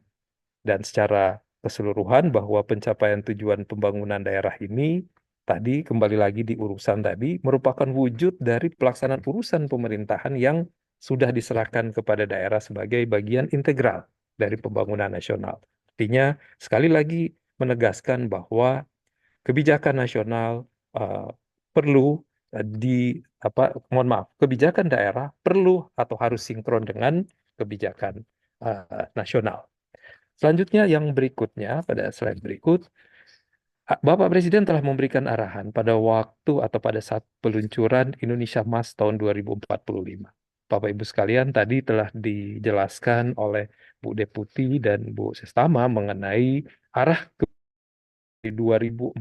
Dan secara keseluruhan bahwa pencapaian tujuan pembangunan daerah ini tadi kembali lagi di urusan tadi merupakan wujud dari pelaksanaan urusan pemerintahan yang sudah diserahkan kepada daerah sebagai bagian integral dari pembangunan nasional. Artinya sekali lagi menegaskan bahwa kebijakan nasional perlu kebijakan daerah perlu atau harus sinkron dengan kebijakan nasional. Selanjutnya yang berikutnya pada slide berikut, Bapak Presiden telah memberikan arahan pada waktu atau pada saat peluncuran Indonesia Emas tahun 2045. Bapak Ibu sekalian tadi telah dijelaskan oleh Bu Deputi dan Bu Sestama mengenai arah ke 2045.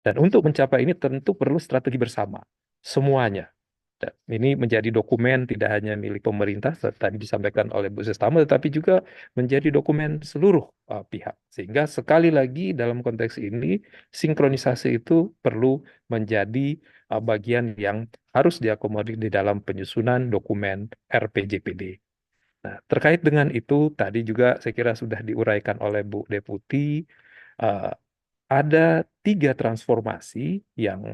Dan untuk mencapai ini tentu perlu strategi bersama, semuanya. Dan ini menjadi dokumen tidak hanya milik pemerintah, tadi disampaikan oleh Bu Sestama, tetapi juga menjadi dokumen seluruh pihak. Sehingga sekali lagi dalam konteks ini, sinkronisasi itu perlu menjadi bagian yang harus diakomodir di dalam penyusunan dokumen RPJPD. Nah, terkait dengan itu, tadi juga saya kira sudah diuraikan oleh Bu Deputi, ada 3 transformasi yang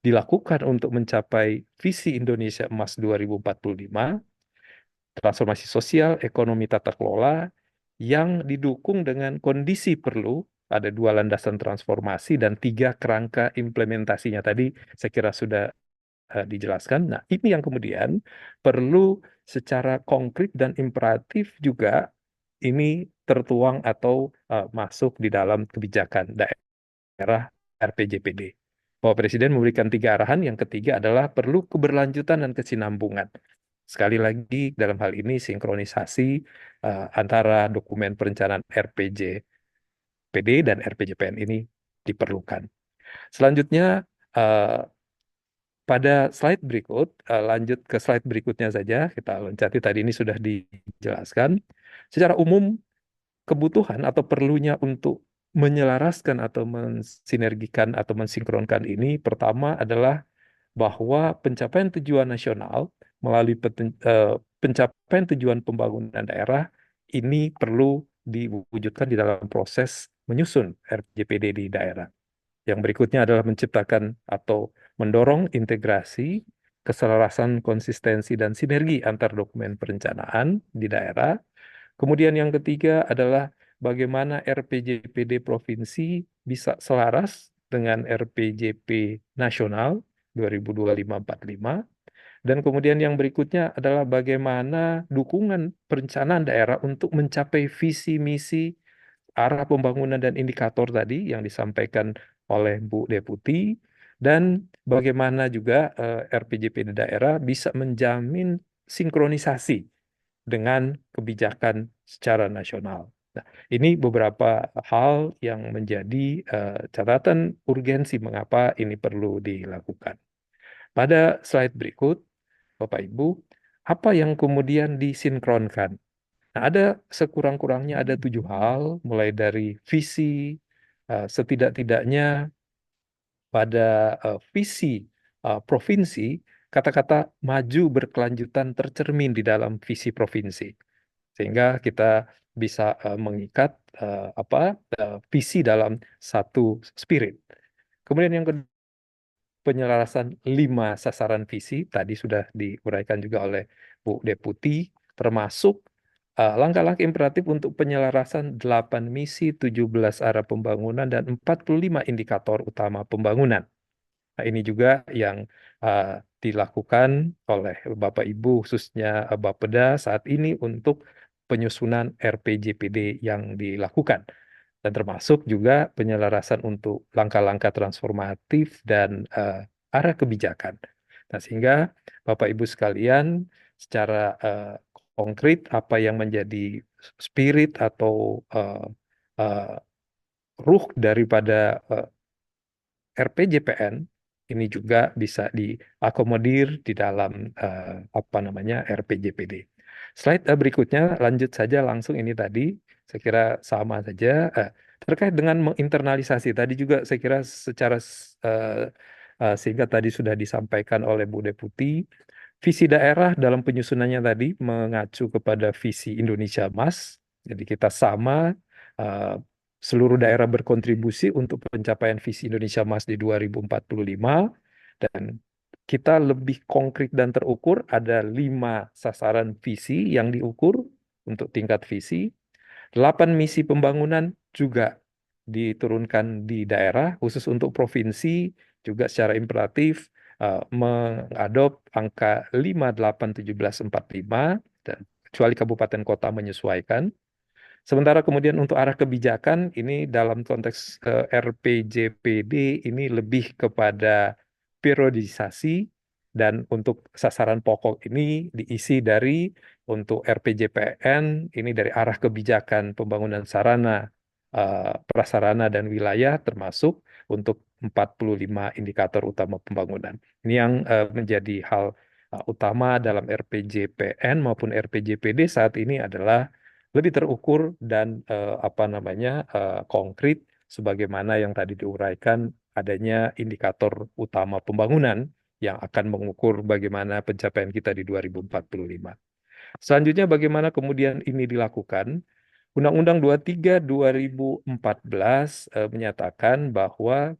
dilakukan untuk mencapai visi Indonesia Emas 2045, transformasi sosial, ekonomi, tata kelola yang didukung dengan kondisi perlu, ada 2 landasan transformasi dan 3 kerangka implementasinya tadi saya kira sudah dijelaskan. Nah, ini yang kemudian perlu secara konkret dan imperatif juga ini tertuang atau masuk di dalam kebijakan daerah RPJPD. Bapak Presiden memberikan 3 arahan, yang ketiga adalah perlu keberlanjutan dan kesinambungan. Sekali lagi, dalam hal ini sinkronisasi antara dokumen perencanaan RPJPD dan RPJPN ini diperlukan. Selanjutnya, pada slide berikut, lanjut ke slide berikutnya saja, kita loncati tadi ini sudah dijelaskan. Secara umum, kebutuhan atau perlunya untuk menyelaraskan atau mensinergikan atau mensinkronkan ini, pertama adalah bahwa pencapaian tujuan nasional melalui pencapaian tujuan pembangunan daerah ini perlu diwujudkan di dalam proses menyusun RPJPD di daerah. Yang berikutnya adalah menciptakan atau mendorong integrasi, keselarasan, konsistensi, dan sinergi antar dokumen perencanaan di daerah. Kemudian yang ketiga adalah bagaimana RPJPD provinsi bisa selaras dengan RPJP nasional 2025-45. Dan kemudian yang berikutnya adalah bagaimana dukungan perencanaan daerah untuk mencapai visi misi arah pembangunan dan indikator tadi yang disampaikan oleh Bu Deputi, dan bagaimana juga RPJP di daerah bisa menjamin sinkronisasi dengan kebijakan secara nasional. Nah, ini beberapa hal yang menjadi catatan urgensi mengapa ini perlu dilakukan. Pada slide berikut, Bapak Ibu, apa yang kemudian disinkronkan? Nah, ada sekurang-kurangnya ada 7 hal, mulai dari visi, setidak-tidaknya pada visi provinsi, kata-kata maju berkelanjutan tercermin di dalam visi provinsi, sehingga kita bisa mengikat visi dalam satu spirit. Kemudian yang kedua, penyelarasan 5 sasaran visi, tadi sudah diuraikan juga oleh Bu Deputi, termasuk langkah-langkah imperatif untuk penyelarasan 8 misi, 17 arah pembangunan, dan 45 indikator utama pembangunan. Nah, ini juga yang dilakukan oleh Bapak Ibu, khususnya Bapeda saat ini untuk penyusunan RPJPD yang dilakukan. Dan termasuk juga penyelarasan untuk langkah-langkah transformatif dan arah kebijakan. Nah, sehingga Bapak Ibu sekalian, secara konkret apa yang menjadi spirit atau ruh daripada RPJPN ini juga bisa diakomodir di dalam RPJPD. Slide berikutnya, lanjut saja langsung ini tadi, saya kira sama saja. Terkait dengan menginternalisasi, tadi juga saya kira secara sehingga tadi sudah disampaikan oleh Bu Deputi, visi daerah dalam penyusunannya tadi mengacu kepada visi Indonesia Emas. Jadi kita sama, seluruh daerah berkontribusi untuk pencapaian visi Indonesia Emas di 2045, dan kita lebih konkret dan terukur, ada 5 sasaran visi yang diukur untuk tingkat visi, 8 misi pembangunan juga diturunkan di daerah, khusus untuk provinsi juga secara imperatif mengadop angka 5, 8, 17, 45, dan kecuali kabupaten kota menyesuaikan. Sementara kemudian untuk arah kebijakan ini dalam konteks RPJPD ini lebih kepada periodisasi, dan untuk sasaran pokok ini diisi dari untuk RPJPN ini dari arah kebijakan pembangunan sarana, prasarana dan wilayah, termasuk untuk 45 indikator utama pembangunan. Ini yang menjadi hal utama dalam RPJPN maupun RPJPD saat ini adalah lebih terukur dan konkret, sebagaimana yang tadi diuraikan adanya indikator utama pembangunan yang akan mengukur bagaimana pencapaian kita di 2045. Selanjutnya, bagaimana kemudian ini dilakukan? Undang-Undang 23 2014 menyatakan bahwa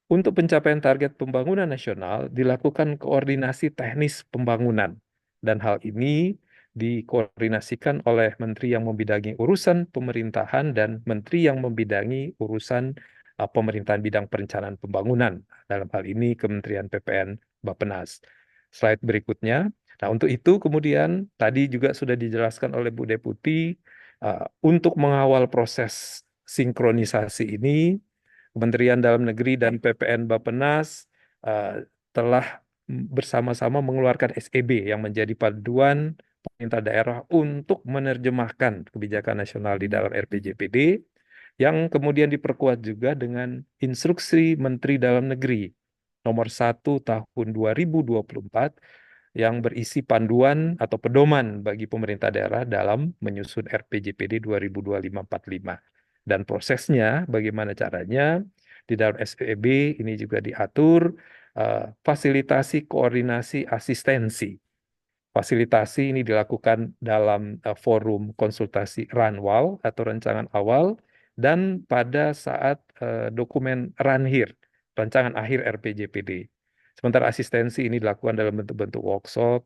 untuk pencapaian target pembangunan nasional dilakukan koordinasi teknis pembangunan, dan hal ini dikoordinasikan oleh Menteri yang membidangi urusan pemerintahan dan Menteri yang membidangi urusan pemerintahan bidang perencanaan pembangunan. Dalam hal ini Kementerian PPN Bappenas. Slide berikutnya. Nah, untuk itu kemudian tadi juga sudah dijelaskan oleh Bu Deputi, untuk mengawal proses sinkronisasi ini, Kementerian Dalam Negeri dan PPN Bappenas telah bersama-sama mengeluarkan SEB yang menjadi panduan pemerintah daerah untuk menerjemahkan kebijakan nasional di dalam RPJPD, yang kemudian diperkuat juga dengan Instruksi Menteri Dalam Negeri nomor 1 tahun 2024 yang berisi panduan atau pedoman bagi pemerintah daerah dalam menyusun RPJPD 2025-45. Dan prosesnya, bagaimana caranya, di dalam SEB ini juga diatur fasilitasi, koordinasi, asistensi. Fasilitasi ini dilakukan dalam forum konsultasi RANWAL atau rancangan awal, dan pada saat dokumen RANHIR, rancangan akhir RPJPD. Sementara asistensi ini dilakukan dalam bentuk-bentuk workshop,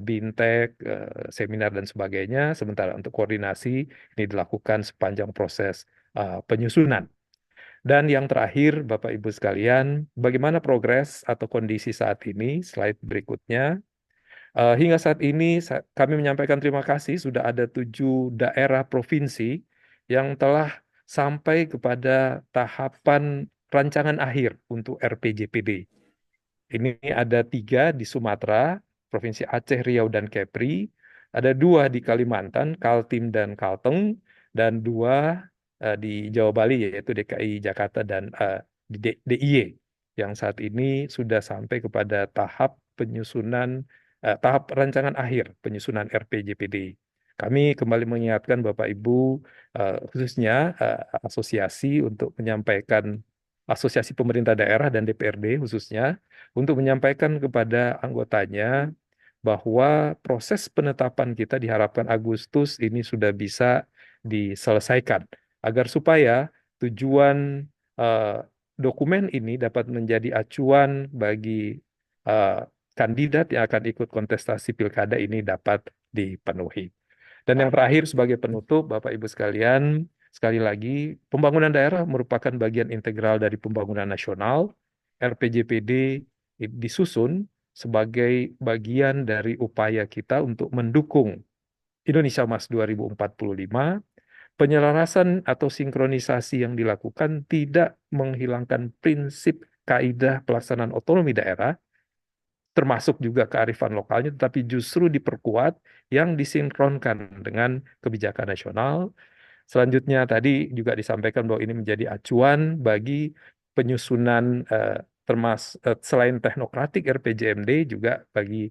bintek, seminar, dan sebagainya. Sementara untuk koordinasi ini dilakukan sepanjang proses penyusunan. Dan yang terakhir, Bapak Ibu sekalian, bagaimana progres atau kondisi saat ini? Slide berikutnya. Hingga saat ini kami menyampaikan terima kasih sudah ada 7 daerah provinsi yang telah sampai kepada tahapan rancangan akhir untuk RPJPD. Ini ada 3 di Sumatera, Provinsi Aceh, Riau, dan Kepri. Ada 2 di Kalimantan, Kaltim dan Kalteng, dan 2 di Jawa Bali, yaitu DKI Jakarta dan DIY, yang saat ini sudah sampai kepada tahap penyusunan, tahap rancangan akhir penyusunan RPJPD. Kami kembali mengingatkan Bapak Ibu, khususnya asosiasi untuk menyampaikan Asosiasi Pemerintah Daerah dan DPRD khususnya, untuk menyampaikan kepada anggotanya bahwa proses penetapan kita diharapkan Agustus ini sudah bisa diselesaikan, agar supaya tujuan dokumen ini dapat menjadi acuan bagi kandidat yang akan ikut kontestasi pilkada ini dapat dipenuhi. Dan yang terakhir sebagai penutup, Bapak Ibu sekalian, sekali lagi, pembangunan daerah merupakan bagian integral dari pembangunan nasional. RPJPD disusun sebagai bagian dari upaya kita untuk mendukung Indonesia Emas 2045. Penyelarasan atau sinkronisasi yang dilakukan tidak menghilangkan prinsip kaidah pelaksanaan otonomi daerah, termasuk juga kearifan lokalnya, tetapi justru diperkuat yang disinkronkan dengan kebijakan nasional. Selanjutnya tadi juga disampaikan bahwa ini menjadi acuan bagi penyusunan selain teknokratik RPJMD juga bagi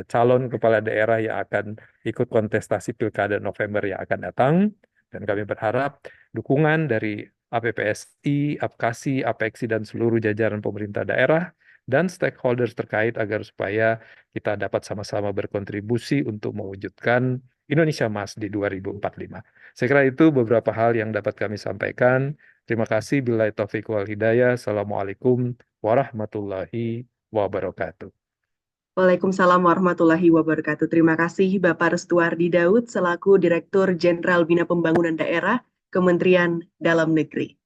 calon kepala daerah yang akan ikut kontestasi pilkada November yang akan datang. Dan kami berharap dukungan dari APPSI, APKASI, APEKSI, dan seluruh jajaran pemerintah daerah dan stakeholders terkait agar supaya kita dapat sama-sama berkontribusi untuk mewujudkan Indonesia Emas di 2045. Saya kira itu beberapa hal yang dapat kami sampaikan. Terima kasih. Billahi taufiq wal hidayah. Assalamualaikum warahmatullahi wabarakatuh. Waalaikumsalam warahmatullahi wabarakatuh. Terima kasih Bapak Restuardi Daud selaku Direktur Jenderal Bina Pembangunan Daerah Kementerian Dalam Negeri.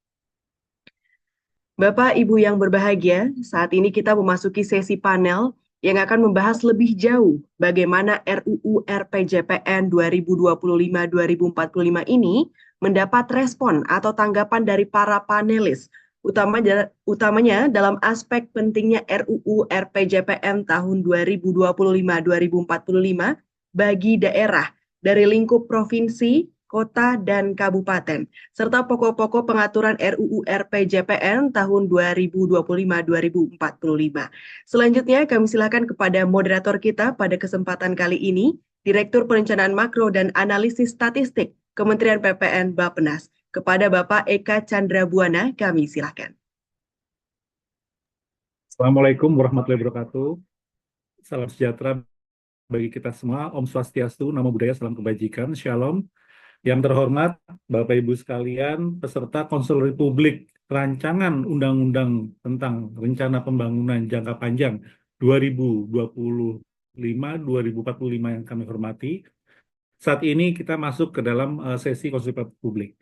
Bapak Ibu yang berbahagia, saat ini kita memasuki sesi panel yang akan membahas lebih jauh bagaimana RUU RPJPN 2025-2045 ini mendapat respon atau tanggapan dari para panelis, utamanya dalam aspek pentingnya RUU RPJPN tahun 2025-2045 bagi daerah dari lingkup provinsi, kota, dan kabupaten, serta pokok-pokok pengaturan RUU RPJPN tahun 2025-2045. Selanjutnya kami silakan kepada moderator kita pada kesempatan kali ini, Direktur Perencanaan Makro dan Analisis Statistik Kementerian PPN Bappenas. Kepada Bapak Eka Chandra Buana, kami silakan. Assalamualaikum warahmatullahi wabarakatuh. Salam sejahtera bagi kita semua. Om Swastiastu, Namo Buddhaya, salam kebajikan, Shalom. Yang terhormat Bapak Ibu sekalian, peserta Konselori Publik Rancangan Undang-Undang tentang Rencana Pembangunan Jangka Panjang 2025-2045 yang kami hormati. Saat ini kita masuk ke dalam sesi konsultasi publik.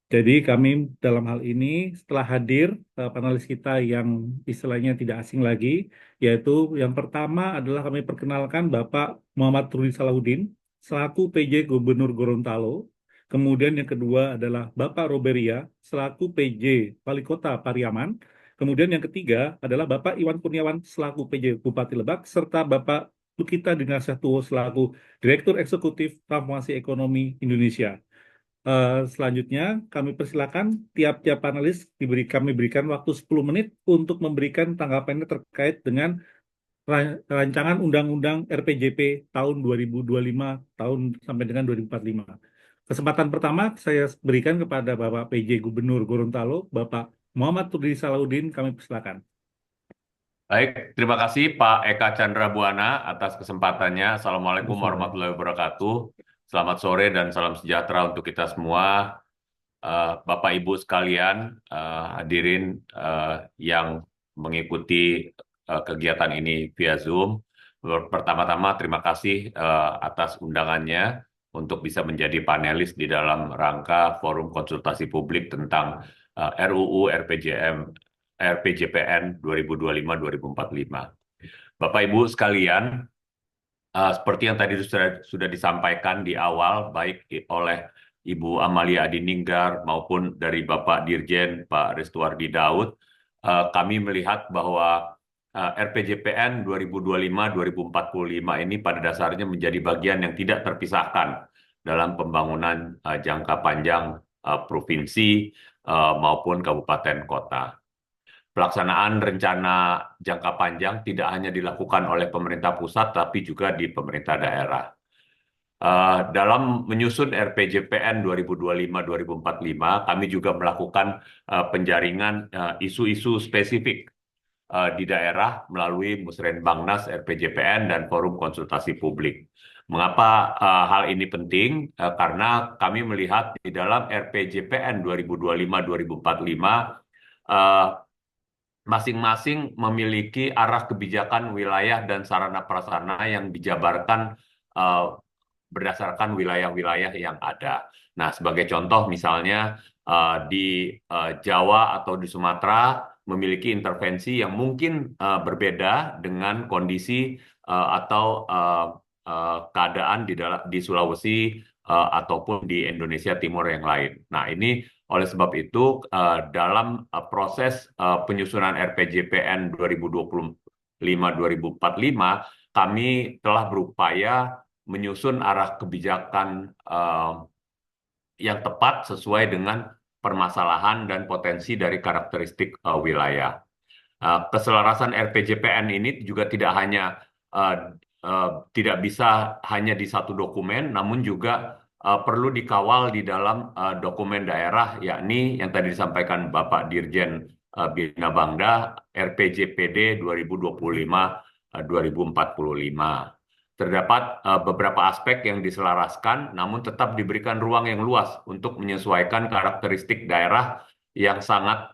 Jadi kami dalam hal ini setelah hadir panelis kita yang istilahnya tidak asing lagi, yaitu yang pertama adalah kami perkenalkan Bapak Muhammad Rudi Salahuddin selaku PJ Gubernur Gorontalo. Kemudian yang kedua adalah Bapak Roberia selaku PJ Wali Kota Pariaman. Kemudian yang ketiga adalah Bapak Iwan Kurniawan selaku PJ Bupati Lebak, serta Bapak Lukita Dinarsyatuwo selaku Direktur Eksekutif Transformasi Ekonomi Indonesia. Selanjutnya kami persilakan tiap-tiap panelis kami berikan waktu 10 menit untuk memberikan tanggapannya terkait dengan rancangan Undang-Undang RPJP tahun 2025 tahun sampai dengan 2045. Kesempatan pertama saya berikan kepada Bapak PJ Gubernur Gorontalo, Bapak Muhammad Rudi Salahuddin, kami persilakan. Baik, terima kasih Pak Eka Chandra Buana atas kesempatannya. Assalamualaikum warahmatullahi wabarakatuh. Selamat sore dan salam sejahtera untuk kita semua. Bapak Ibu sekalian, hadirin yang mengikuti kegiatan ini via Zoom. Pertama-tama terima kasih atas undangannya untuk bisa menjadi panelis di dalam rangka forum konsultasi publik tentang RUU RPJPN 2025-2045. Bapak Ibu sekalian, seperti yang tadi sudah disampaikan di awal, baik oleh Ibu Amalia Adininggar maupun dari Bapak Dirjen Pak Restuardi Daud, kami melihat bahwa RPJPN 2025-2045 ini pada dasarnya menjadi bagian yang tidak terpisahkan dalam pembangunan jangka panjang provinsi maupun kabupaten kota. Pelaksanaan rencana jangka panjang tidak hanya dilakukan oleh pemerintah pusat, tapi juga di pemerintah daerah. Dalam menyusun RPJPN 2025-2045, kami juga melakukan penjaringan isu-isu spesifik di daerah melalui Musrenbangnas RPJPN dan Forum Konsultasi Publik. Mengapa hal ini penting? Karena kami melihat di dalam RPJPN 2025-2045, masing-masing memiliki arah kebijakan wilayah dan sarana prasarana yang dijabarkan berdasarkan wilayah-wilayah yang ada. Nah, sebagai contoh misalnya di Jawa atau di Sumatera memiliki intervensi yang mungkin berbeda dengan kondisi atau keadaan di Sulawesi ataupun di Indonesia Timur yang lain. Nah, ini oleh sebab itu, dalam proses penyusunan RPJPN 2025-2045, kami telah berupaya menyusun arah kebijakan yang tepat sesuai dengan permasalahan dan potensi dari karakteristik wilayah. Keselarasan RPJPN ini juga tidak bisa hanya di satu dokumen, namun juga perlu dikawal di dalam dokumen daerah, yakni yang tadi disampaikan Bapak Dirjen Bina Bangda, RPJPD 2025-2045. Terdapat beberapa aspek yang diselaraskan, namun tetap diberikan ruang yang luas untuk menyesuaikan karakteristik daerah yang sangat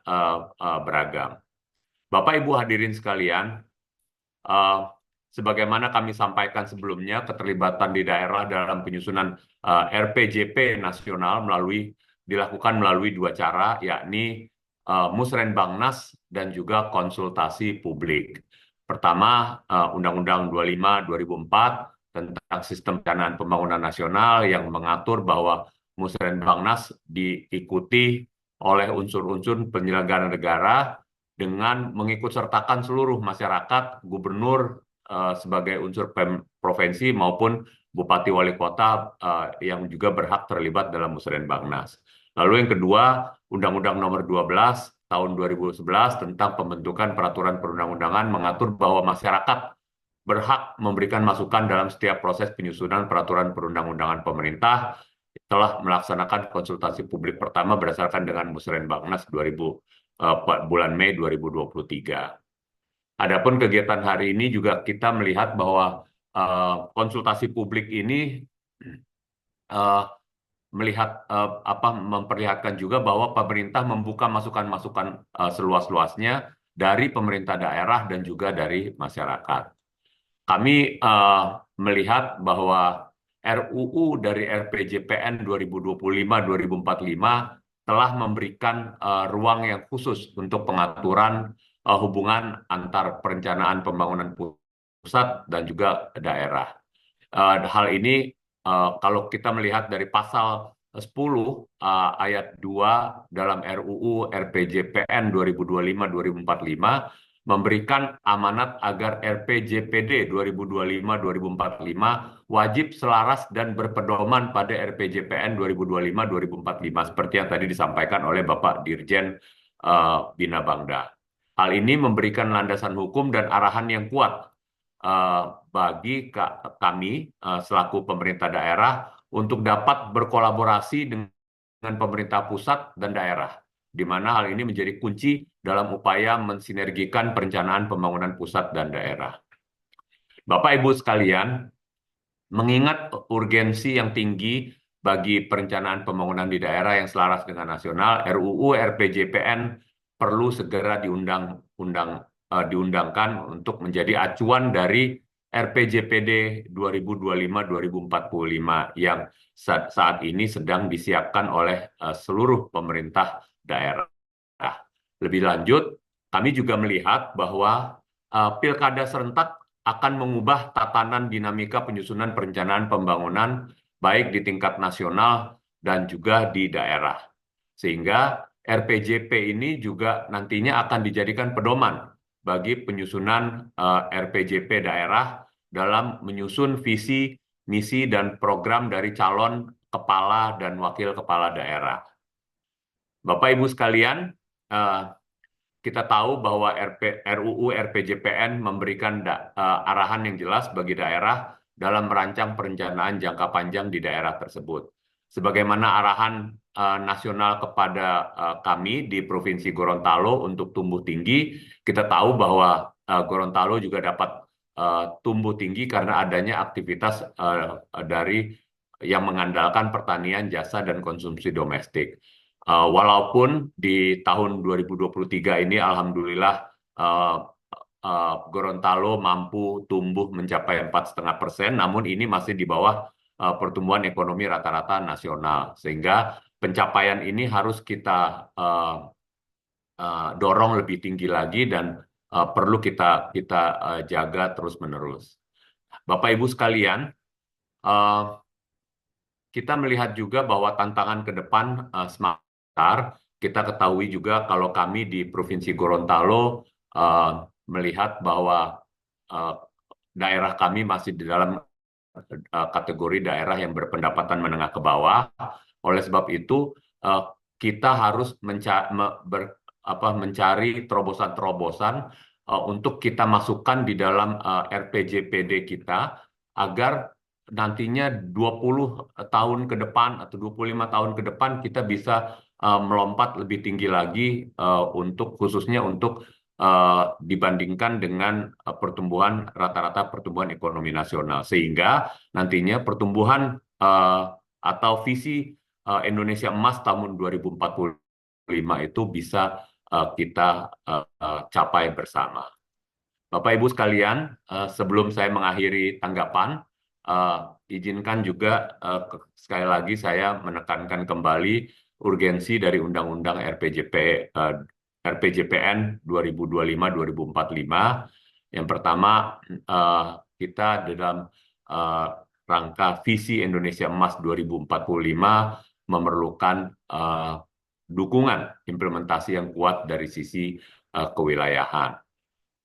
beragam. Bapak Ibu hadirin sekalian, sebagaimana kami sampaikan sebelumnya, keterlibatan di daerah dalam penyusunan RPJP nasional dilakukan melalui dua cara, yakni Musrenbangnas dan juga konsultasi publik. Pertama, Undang-Undang 25/2004 tentang Sistem Perencanaan Pembangunan Nasional yang mengatur bahwa Musrenbangnas diikuti oleh unsur-unsur penyelenggara negara dengan mengikutsertakan seluruh masyarakat, gubernur sebagai unsur provinsi maupun bupati wali kota yang juga berhak terlibat dalam Musrenbangnas. Lalu yang kedua, Undang-Undang Nomor 12 tahun 2011 tentang pembentukan peraturan perundang-undangan mengatur bahwa masyarakat berhak memberikan masukan dalam setiap proses penyusunan peraturan perundang-undangan pemerintah telah melaksanakan konsultasi publik pertama berdasarkan dengan Musrenbangnas bulan Mei 2023. Adapun kegiatan hari ini juga kita melihat bahwa konsultasi publik ini memperlihatkan juga bahwa pemerintah membuka masukan-masukan seluas-luasnya dari pemerintah daerah dan juga dari masyarakat. Kami melihat bahwa RUU dari RPJPN 2025-2045 telah memberikan ruang yang khusus untuk pengaturan hubungan antar perencanaan pembangunan pusat dan juga daerah. Hal ini kalau kita melihat dari pasal 10 ayat 2 dalam RUU RPJPN 2025-2045 memberikan amanat agar RPJPD 2025-2045 wajib selaras dan berpedoman pada RPJPN 2025-2045 seperti yang tadi disampaikan oleh Bapak Dirjen Bina Bangda. Hal ini memberikan landasan hukum dan arahan yang kuat bagi kami selaku pemerintah daerah untuk dapat berkolaborasi dengan pemerintah pusat dan daerah, di mana hal ini menjadi kunci dalam upaya mensinergikan perencanaan pembangunan pusat dan daerah. Bapak Ibu sekalian, mengingat urgensi yang tinggi bagi perencanaan pembangunan di daerah yang selaras dengan nasional, RUU RPJPN perlu segera diundangkan untuk menjadi acuan dari RPJPD 2025-2045 yang saat ini sedang disiapkan oleh seluruh pemerintah daerah. Lebih lanjut, kami juga melihat bahwa pilkada serentak akan mengubah tatanan dinamika penyusunan perencanaan pembangunan baik di tingkat nasional dan juga di daerah. Sehingga RPJP ini juga nantinya akan dijadikan pedoman bagi penyusunan RPJP daerah dalam menyusun visi, misi, dan program dari calon kepala dan wakil kepala daerah. Bapak Ibu sekalian, kita tahu bahwa RUU RPJPN memberikan arahan yang jelas bagi daerah dalam merancang perencanaan jangka panjang di daerah tersebut. Sebagaimana arahan nasional kepada kami di Provinsi Gorontalo untuk tumbuh tinggi, kita tahu bahwa Gorontalo juga dapat tumbuh tinggi karena adanya aktivitas dari yang mengandalkan pertanian, jasa, dan konsumsi domestik. Walaupun di tahun 2023 ini alhamdulillah Gorontalo mampu tumbuh mencapai 4,5%, namun ini masih di bawah pertumbuhan ekonomi rata-rata nasional. Sehingga pencapaian ini harus kita dorong lebih tinggi lagi dan perlu kita jaga terus-menerus. Bapak Ibu sekalian, kita melihat juga bahwa tantangan ke depan semakin besar. Kita ketahui juga kalau kami di Provinsi Gorontalo melihat bahwa daerah kami masih di dalam kategori daerah yang berpendapatan menengah ke bawah. Oleh sebab itu, kita harus mencari terobosan-terobosan untuk kita masukkan di dalam RPJPD kita agar nantinya 20 tahun ke depan atau 25 tahun ke depan kita bisa melompat lebih tinggi lagi khususnya untuk dibandingkan dengan rata-rata pertumbuhan ekonomi nasional, sehingga nantinya pertumbuhan atau visi Indonesia Emas tahun 2045 itu bisa kita capai bersama. Bapak Ibu sekalian, sebelum saya mengakhiri tanggapan, izinkan juga sekali lagi saya menekankan kembali urgensi dari Undang-Undang RPJPN 2025-2045. Yang pertama, kita dalam rangka visi Indonesia Emas 2045 memerlukan dukungan implementasi yang kuat dari sisi kewilayahan.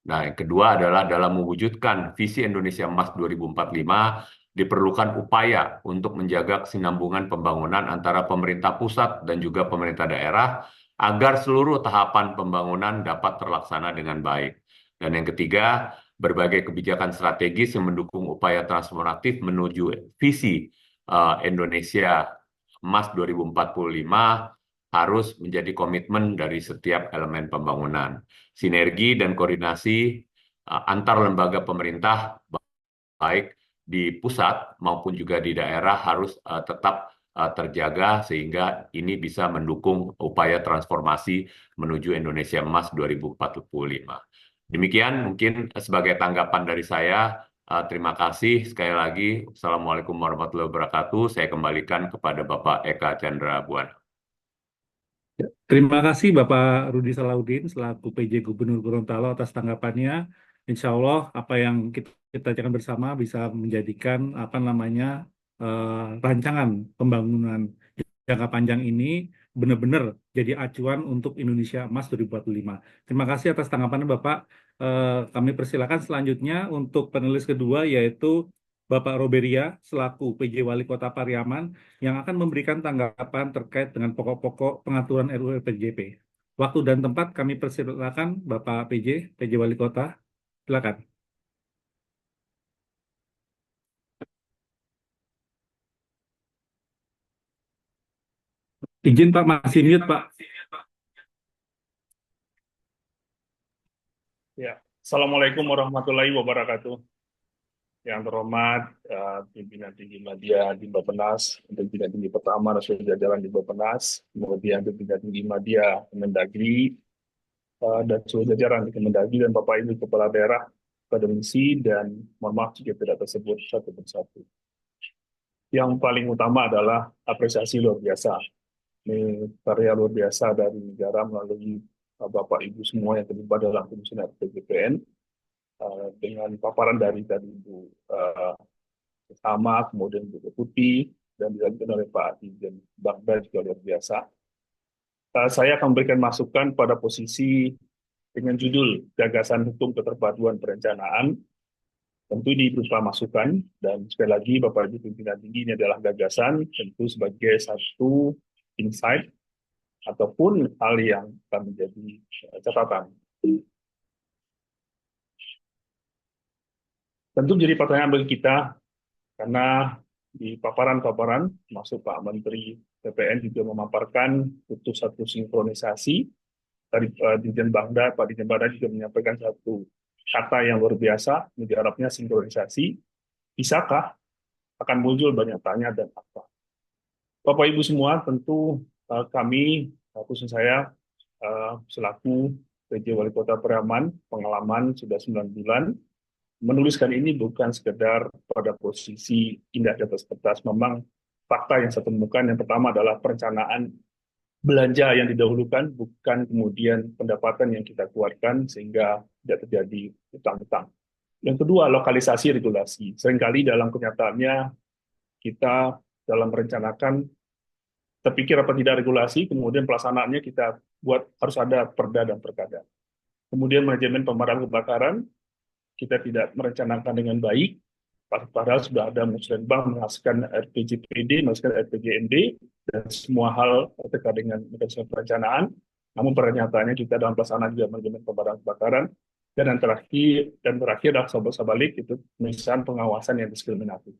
Nah, yang kedua adalah dalam mewujudkan visi Indonesia Emas 2045 diperlukan upaya untuk menjaga kesinambungan pembangunan antara pemerintah pusat dan juga pemerintah daerah agar seluruh tahapan pembangunan dapat terlaksana dengan baik. Dan yang ketiga, berbagai kebijakan strategis yang mendukung upaya transformatif menuju visi Indonesia Emas 2045 harus menjadi komitmen dari setiap elemen pembangunan. Sinergi dan koordinasi antar lembaga pemerintah baik di pusat maupun juga di daerah harus tetap terjaga sehingga ini bisa mendukung upaya transformasi menuju Indonesia Emas 2045. Demikian mungkin sebagai tanggapan dari saya. Terima kasih sekali lagi. Assalamualaikum warahmatullahi wabarakatuh. Saya kembalikan kepada Bapak Eka Chandra Buana. Terima kasih Bapak Rudi Salahuddin selaku PJ Gubernur Gorontalo atas tanggapannya. Insya Allah apa yang kita akan bersama bisa menjadikan rancangan pembangunan jangka panjang ini benar-benar jadi acuan untuk Indonesia Emas 2045. Terima kasih atas tanggapannya Bapak. Kami persilakan selanjutnya untuk panelis kedua yaitu Bapak Roberia selaku PJ Wali Kota Pariaman yang akan memberikan tanggapan terkait dengan pokok-pokok pengaturan RUU RPJP. Waktu dan tempat kami persilakan Bapak PJ Wali Kota. Silakan. Izin Pak, masih mute Pak. Ya, Assalamualaikum warahmatullahi wabarakatuh. Yang terhormat pimpinan tinggi media di Bappenas, pimpinan tinggi pertama dan seluruh jajaran di Bappenas, kemudian pimpinan tinggi media Kemendagri dan seluruh jajaran di Kemendagri dan Bapak Ibu Kepala Daerah, akademisi, dan mohon maaf jika tidak tersebut satu persatu. Yang paling utama adalah apresiasi luar biasa. Ini karya luar biasa dari negara melalui Bapak Ibu semua yang terlibat dalam penyusunan RPJPN dengan paparan dari tadi Ibu Sama, kemudian Ibu Deputi, dan dilanjutkan oleh Pak Dirjen Bagda juga luar biasa. Saya akan memberikan masukan pada posisi dengan judul Gagasan Hukum Keterpaduan Perencanaan. Tentu ini berupa masukan, dan sekali lagi Bapak Ibu pimpinan tinggi ini adalah gagasan, tentu sebagai satu insight ataupun hal yang akan menjadi catatan. Tentu menjadi pertanyaan bagi kita, karena di paparan-paparan, masuk Pak Menteri PPN juga memaparkan butuh satu sinkronisasi. Tadi Dirjen Bagda, Pak Dirjen Bagda juga menyampaikan satu kata yang luar biasa, ini diharapnya sinkronisasi. Bisakah? Akan muncul banyak tanya dan apa. Bapak Ibu semua, tentu kami, khusus saya, selaku PJ Wali Kota Pariaman, pengalaman sudah 9 bulan, menuliskan ini bukan sekedar pada posisi indah di atas kertas. Memang fakta yang saya temukan yang pertama adalah perencanaan belanja yang didahulukan, bukan kemudian pendapatan yang kita keluarkan sehingga tidak terjadi utang-utang. Yang kedua, lokalisasi regulasi. Seringkali dalam kenyataannya kita dalam merencanakan terpikir apa tidak regulasi, kemudian pelaksanaannya kita buat harus ada perda dan perkada. Kemudian manajemen pemadam kebakaran, kita tidak merencanakan dengan baik, padahal sudah ada Musrenbang menghasilkan RPJPD, menghasilkan RPJMD, dan semua hal terkait dengan mekanisme perencanaan, namun pernyataannya kita dalam pelaksanaan juga manajemen pemadam kebakaran, dan yang terakhir adalah sabalik itu misalnya pengawasan yang diskriminatif.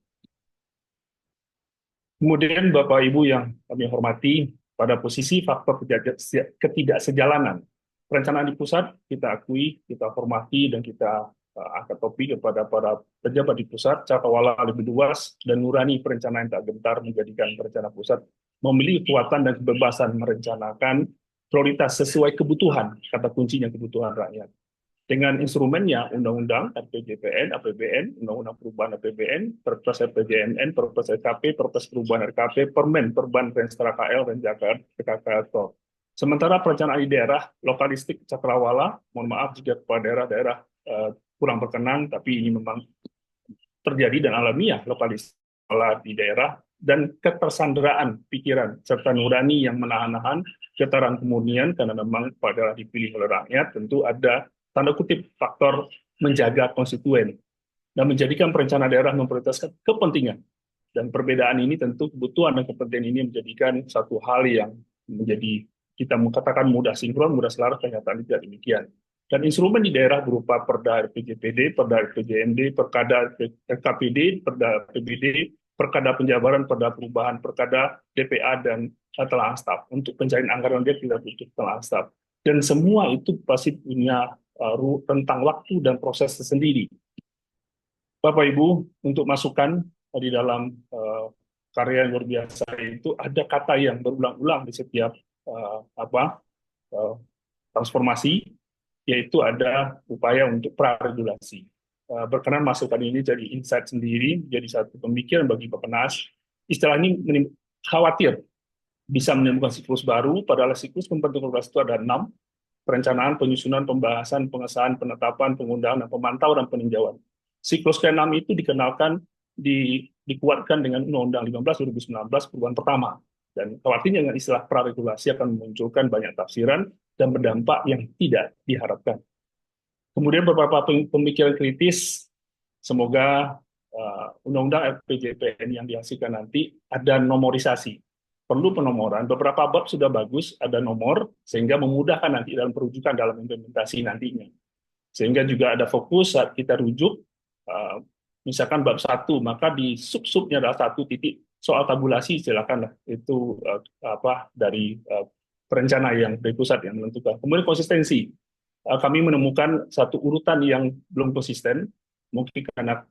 Kemudian Bapak Ibu yang kami hormati, pada posisi faktor ketidaksejalanan perencanaan di pusat, kita akui, kita hormati, dan kita angkat topi kepada para pejabat di pusat, cakrawala lebih luas dan nurani perencanaan tak gentar menjadikan perencana pusat memiliki kekuatan dan kebebasan merencanakan prioritas sesuai kebutuhan, kata kuncinya kebutuhan rakyat. Dengan instrumennya Undang-Undang RPJPN, APBN, Undang-Undang Perubahan APBN, Perpres RPJMN, Perpres RKP, Perpres Perubahan RKP, Permen, Perban, Renstra KL, dan Jakarta PKKL. Sementara perencanaan di daerah, lokalistik cakrawala, mohon maaf jika kepada daerah-daerah kurang berkenan, tapi ini memang terjadi dan alamiah lokalistik di daerah, dan ketersandaraan pikiran serta nurani yang menahan-nahan getaran kemunian karena memang pada dipilih oleh rakyat, tentu ada tanda kutip faktor menjaga konstituen dan menjadikan perencana daerah memprioritaskan kepentingan. Dan perbedaan ini tentu kebutuhan dan kepentingan ini menjadikan satu hal yang menjadi kita mengatakan mudah sinkron, mudah selaras, kenyataan tidak demikian. Dan instrumen di daerah berupa Perda RPJPD, Perda RPJMD, Perkada RKPD, Perda APBD, Perkada Penjabaran, Perda Perubahan, Perkada DPA, dan telah staf. Untuk pencarian anggaran dia tidak butuh telah staf. Dan semua itu pasti punya tentang waktu dan proses tersendiri. Bapak Ibu, untuk masukan di dalam karya yang luar biasa itu ada kata yang berulang-ulang di setiap transformasi, yaitu ada upaya untuk praregulasi. Berkenan masukan ini jadi insight sendiri, jadi satu pemikiran bagi Bappenas. Istilah ini khawatir bisa menimbulkan siklus baru, padahal siklus pembentukan regulasi itu ada 6, perencanaan, penyusunan, pembahasan, pengesahan, penetapan, pengundangan, dan pemantauan dan peninjauan. Siklus ke-6 itu dikenalkan, dikuatkan dengan Undang-Undang 15 2019 perubahan pertama. Dan khawatirnya dengan istilah praregulasi akan memunculkan banyak tafsiran dan berdampak yang tidak diharapkan. Kemudian beberapa pemikiran kritis, semoga undang-undang RPJPN yang dihasilkan nanti ada nomorisasi. Perlu penomoran, beberapa bab sudah bagus, ada nomor, sehingga memudahkan nanti dalam perujukan dalam implementasi nantinya. Sehingga juga ada fokus saat kita rujuk, misalkan bab 1, maka di sub-subnya adalah 1 titik soal tabulasi, silakanlah itu dari perencana yang dari pusat yang menentukan. Kemudian konsistensi, kami menemukan satu urutan yang belum konsisten, mungkin karena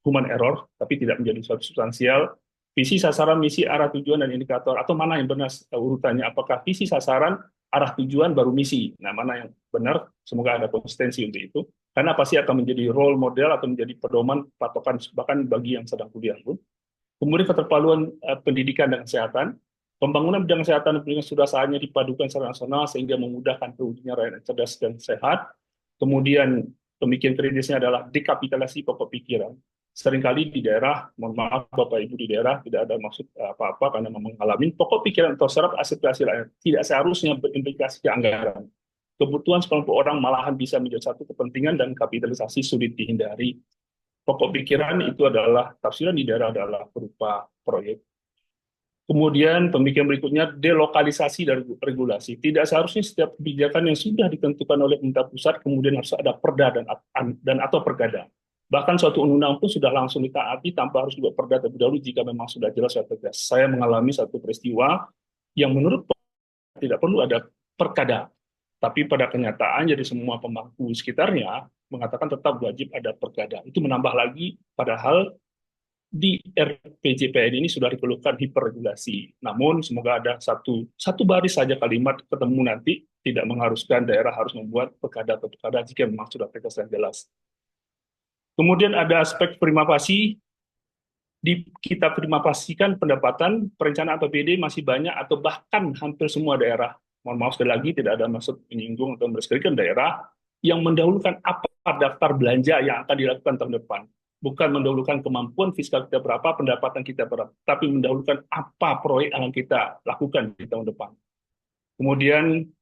human error, tapi tidak menjadi suatu substansial. Visi, sasaran, misi, arah, tujuan, dan indikator, atau mana yang benar urutannya, apakah visi, sasaran, arah, tujuan, baru misi. Nah, mana yang benar, semoga ada konsistensi untuk itu, karena pasti akan menjadi role model atau menjadi pedoman patokan bahkan bagi yang sedang kuliah pun. Kemudian keterpaduan pendidikan dan kesehatan, pembangunan bidang kesehatan dan pendidikan sudah saatnya dipadukan secara nasional sehingga memudahkan terwujudnya rakyat yang cerdas dan sehat. Kemudian pemikiran kritisnya adalah dekapitalisasi pokok pikiran. Seringkali di daerah, mohon maaf Bapak Ibu di daerah, tidak ada maksud apa-apa karena mengalami pokok pikiran terserap aspirasi rakyat tidak seharusnya berimplikasi ke anggaran. Kebutuhan sekelompok orang malahan bisa menjadi satu kepentingan dan kapitalisasi sulit dihindari. Pokok pikiran itu adalah tafsiran di daerah adalah berupa proyek. Kemudian pemikiran berikutnya delokalisasi dari regulasi. Tidak seharusnya setiap kebijakan yang sudah ditentukan oleh pemerintah pusat kemudian harus ada perda dan atau pergada. Bahkan suatu undang-undang pun sudah langsung ditaati tanpa harus juga perda terlebih dahulu jika memang sudah jelas dan tegas. Saya mengalami satu peristiwa yang menurut tidak perlu ada perkada. Tapi pada kenyataan jadi semua pemangku sekitarnya mengatakan tetap wajib ada perkada. Itu menambah lagi padahal di RPJPN ini sudah dikeluhkan hiperregulasi. Namun semoga ada satu baris saja kalimat ketemu nanti tidak mengharuskan daerah harus membuat perkada atau perkada jika memang sudah tegas dan jelas. Kemudian ada aspek prima facie. Kita prima fasikan pendapatan perencanaan APBD masih banyak atau bahkan hampir semua daerah. Mohon maaf sekali lagi tidak ada maksud menyinggung atau meresponskan daerah yang mendahulukan apa daftar belanja yang akan dilakukan tahun depan. Bukan mendahulukan kemampuan fiskal kita berapa, pendapatan kita berapa, tapi mendahulukan apa proyek yang kita lakukan di tahun depan. Kemudian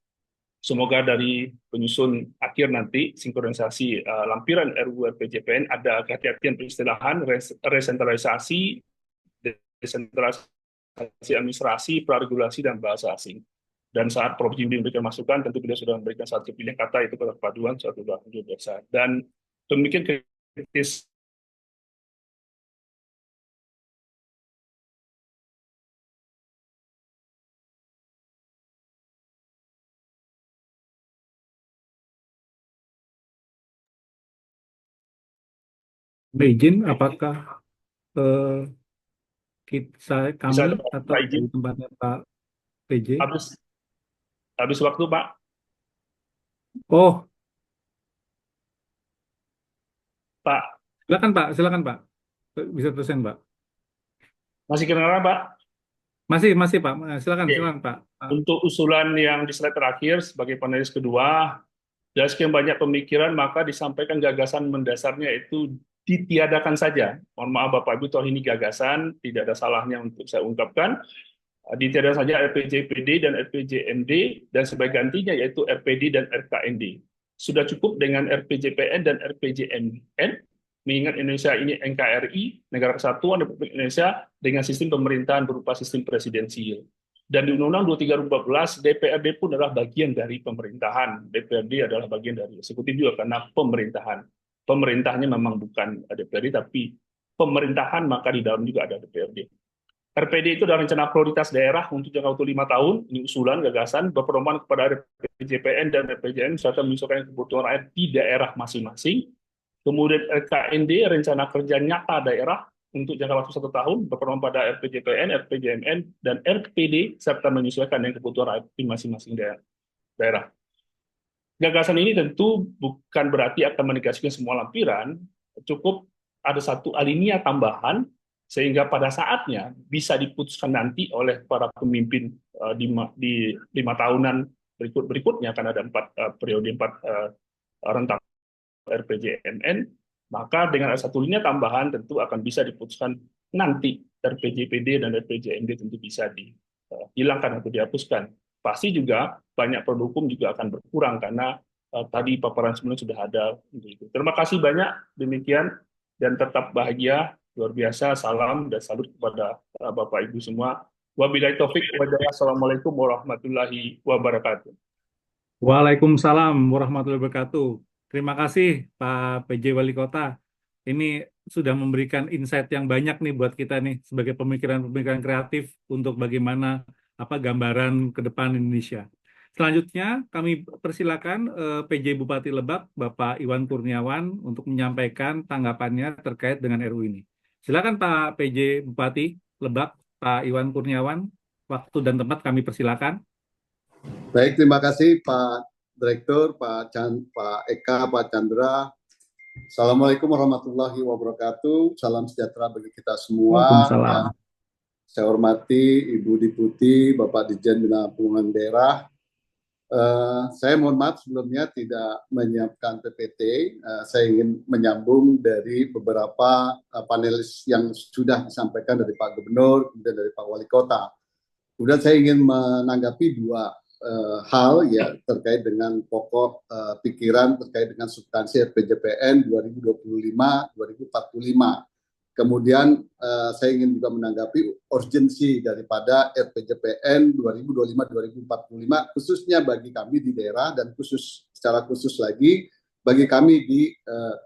semoga dari penyusun akhir nanti, sinkronisasi lampiran RUU RPJPN, ada kehati-hatian peristilahan, resentralisasi, desentralisasi administrasi, praregulasi, dan bahasa asing. Dan saat Prof. Jimli memberikan masukan, tentu beliau sudah memberikan satu pilihan kata, itu keterpaduan, suatu biasa. Dan pemikiran kritis Izin, apakah kami bisa atau izin di tempatnya Pak PJ? habis waktu Pak. Oh, Pak, silakan Pak. Bisa terusin Pak. masih kedengaran Pak? Masih Pak. Silakan Oke. silakan Pak. Untuk usulan yang di slide terakhir sebagai panelis kedua, dari sekian banyak pemikiran maka disampaikan gagasan mendasarnya itu ditiadakan saja. Mohon maaf Bapak Ibu, toh ini gagasan, tidak ada salahnya untuk saya ungkapkan. Ditiadakan saja RPJPD dan RPJMD dan sebagai gantinya yaitu RPD dan RKND. Sudah cukup dengan RPJPN dan RPJMN, mengingat Indonesia ini NKRI, Negara Kesatuan Republik Indonesia, dengan sistem pemerintahan berupa sistem presidensial. Dan di Undang-Undang 23/2014, DPRD pun adalah bagian dari pemerintahan. DPRD adalah bagian dari eksekutif juga karena pemerintahan. Pemerintahnya memang bukan DPRD, tapi pemerintahan, maka di dalam juga ada DPRD. RPD itu adalah rencana prioritas daerah untuk jangka waktu 5 tahun. Ini usulan, gagasan, berpedoman kepada RPJPN dan RPJM, serta menyesuaikan kebutuhan rakyat di daerah masing-masing. Kemudian RKND, rencana kerja nyata daerah untuk jangka waktu 1 tahun, berpedoman pada RPJPN, RPJMN, dan RPD, serta menyesuaikan dengan kebutuhan rakyat di masing-masing daerah. Gagasan ini tentu bukan berarti akan menegasikan semua lampiran, cukup ada satu alinea tambahan, sehingga pada saatnya bisa diputuskan nanti oleh para pemimpin di 5 tahunan berikutnya, karena ada 4 periode 4 rentang RPJMN, maka dengan ada satu linia tambahan tentu akan bisa diputuskan nanti RPJPD dan RPJMD tentu bisa hilangkan atau dihapuskan. Pasti juga banyak produk hukum juga akan berkurang karena tadi paparan sebelumnya sudah ada. Gitu. Terima kasih banyak, demikian, dan tetap bahagia, luar biasa, salam dan salut kepada Bapak Ibu semua. Wabillahi taufik wal hidayah. Assalamualaikum warahmatullahi wabarakatuh. Waalaikumsalam warahmatullahi wabarakatuh. Terima kasih Pak PJ Wali Kota. Ini sudah memberikan insight yang banyak nih buat kita nih sebagai pemikiran-pemikiran kreatif untuk bagaimana gambaran ke depan Indonesia. Selanjutnya kami persilakan PJ Bupati Lebak Bapak Iwan Kurniawan untuk menyampaikan tanggapannya terkait dengan RU ini. Silakan Pak PJ Bupati Lebak Pak Iwan Kurniawan. Waktu dan tempat kami persilakan. Baik, terima kasih Pak Direktur, Pak Eka, Pak Chandra. Assalamualaikum warahmatullahi wabarakatuh. Salam sejahtera bagi kita semua. Waalaikumsalam. Saya hormati Ibu Deputi, Bapak Dirjen Bina Pembangunan Daerah. Saya mohon maaf sebelumnya tidak menyiapkan PPT. Saya ingin menyambung dari beberapa panelis yang sudah disampaikan dari Pak Gubernur, kemudian dari Pak Wali Kota. Kemudian saya ingin menanggapi dua hal ya terkait dengan pokok pikiran terkait dengan substansi RPJPN 2025-2045. Kemudian saya ingin juga menanggapi urgensi daripada RPJPN 2025-2045 khususnya bagi kami di daerah dan secara khusus lagi bagi kami di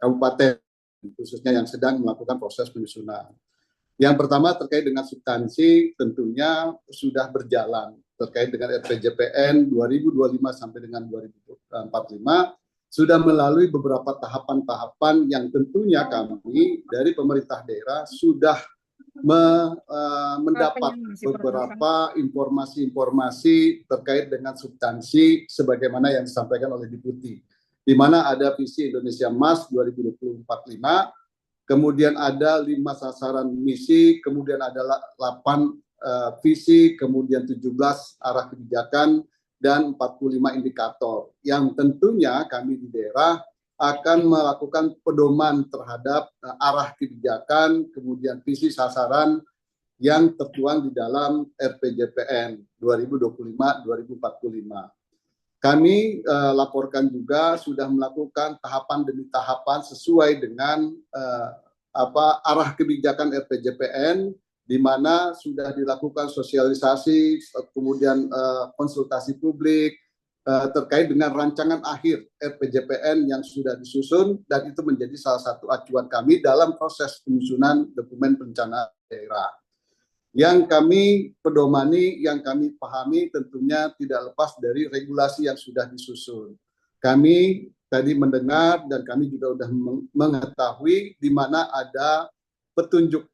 kabupaten khususnya yang sedang melakukan proses penyusunan. Yang pertama terkait dengan substansi tentunya sudah berjalan terkait dengan RPJPN 2025 sampai dengan 2045 sudah melalui beberapa tahapan-tahapan yang tentunya kami dari pemerintah daerah sudah mendapat beberapa informasi-informasi terkait dengan substansi sebagaimana yang disampaikan oleh Deputi, di mana ada visi Indonesia Emas 2045, kemudian ada 5 sasaran misi, kemudian ada 8 visi, kemudian 17 arah kebijakan, dan 45 indikator yang tentunya kami di daerah akan melakukan pedoman terhadap arah kebijakan, kemudian visi sasaran yang tertuang di dalam RPJPN 2025-2045. Kami laporkan juga sudah melakukan tahapan demi tahapan sesuai dengan arah kebijakan RPJPN, di mana sudah dilakukan sosialisasi, kemudian konsultasi publik terkait dengan rancangan akhir RPJPN yang sudah disusun, dan itu menjadi salah satu acuan kami dalam proses penyusunan dokumen perencanaan daerah. Yang kami pedomani, yang kami pahami tentunya tidak lepas dari regulasi yang sudah disusun. Kami tadi mendengar dan kami juga sudah mengetahui di mana ada petunjuk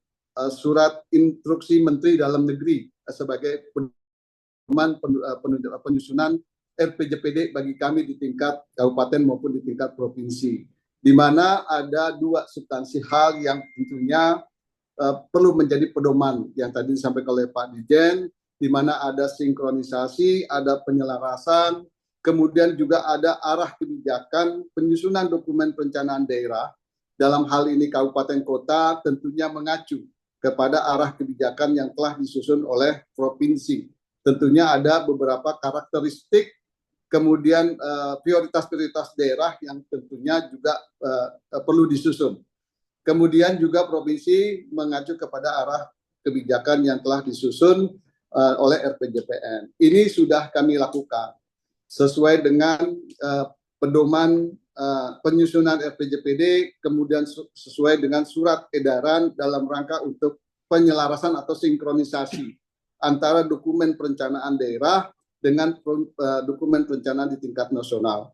surat instruksi Menteri Dalam Negeri sebagai pedoman penyusunan RPJPD bagi kami di tingkat kabupaten maupun di tingkat provinsi, di mana ada 2 substansi hal yang tentunya perlu menjadi pedoman yang tadi disampaikan oleh Pak Dirjen, di mana ada sinkronisasi, ada penyelarasan, kemudian juga ada arah kebijakan penyusunan dokumen perencanaan daerah. Dalam hal ini kabupaten kota tentunya mengacu kepada arah kebijakan yang telah disusun oleh provinsi. Tentunya ada beberapa karakteristik, kemudian prioritas-prioritas daerah yang tentunya juga perlu disusun. Kemudian juga provinsi mengacu kepada arah kebijakan yang telah disusun oleh RPJPN. Ini sudah kami lakukan sesuai dengan pedoman penyusunan RPJPD, kemudian sesuai dengan surat edaran dalam rangka untuk penyelarasan atau sinkronisasi antara dokumen perencanaan daerah dengan dokumen perencanaan di tingkat nasional.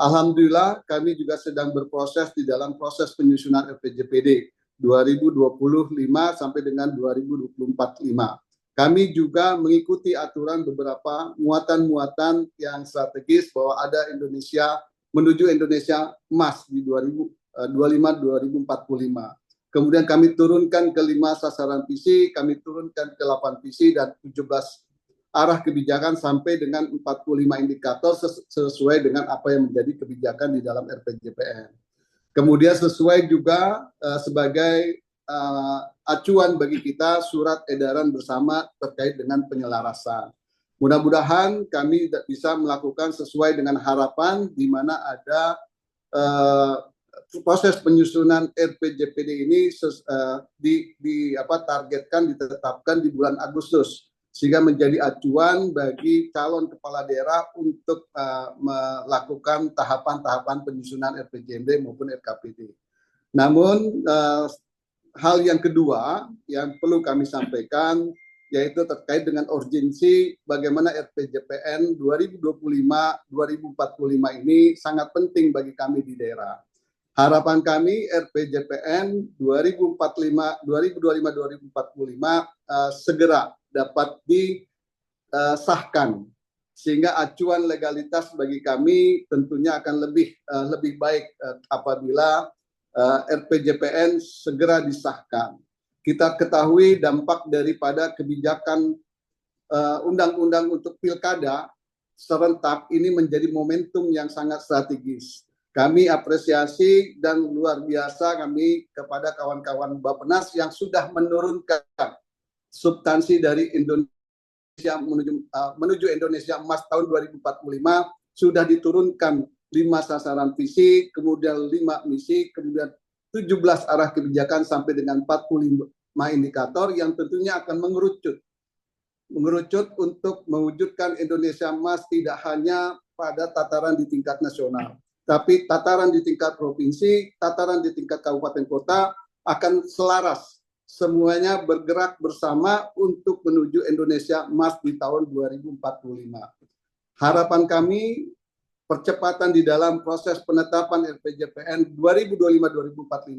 Alhamdulillah kami juga sedang berproses di dalam proses penyusunan RPJPD 2025 sampai dengan 2045. Kami juga mengikuti aturan beberapa muatan-muatan yang strategis bahwa ada Indonesia menuju Indonesia Emas di 2025-2045. Kemudian kami turunkan ke 5 sasaran visi, kami turunkan ke 8 visi dan 17 arah kebijakan sampai dengan 45 indikator sesuai dengan apa yang menjadi kebijakan di dalam RPJPN. Kemudian sesuai juga sebagai acuan bagi kita surat edaran bersama terkait dengan penyelarasan. Mudah-mudahan kami bisa melakukan sesuai dengan harapan di mana ada proses penyusunan RPJPD ini targetkan ditetapkan di bulan Agustus sehingga menjadi acuan bagi calon kepala daerah untuk melakukan tahapan-tahapan penyusunan RPJMD maupun RKPD. Namun hal yang kedua yang perlu kami sampaikan yaitu terkait dengan urgensi bagaimana RPJPN 2025-2045 ini sangat penting bagi kami di daerah. Harapan kami RPJPN 2025-2045 segera dapat disahkan sehingga acuan legalitas bagi kami tentunya akan lebih baik apabila RPJPN segera disahkan. Kita ketahui dampak daripada kebijakan undang-undang untuk pilkada serentak ini menjadi momentum yang sangat strategis. Kami apresiasi dan luar biasa kami kepada kawan-kawan Bappenas yang sudah menurunkan substansi dari Indonesia menuju Indonesia Emas tahun 2045 sudah diturunkan 5 sasaran visi, kemudian 5 misi, kemudian 17 arah kebijakan sampai dengan 45 indikator yang tentunya akan mengerucut untuk mewujudkan Indonesia Emas tidak hanya pada tataran di tingkat nasional, tapi tataran di tingkat provinsi, tataran di tingkat kabupaten kota akan selaras. Semuanya bergerak bersama untuk menuju Indonesia Emas di tahun 2045. Harapan kami percepatan di dalam proses penetapan RPJPN 2025-2045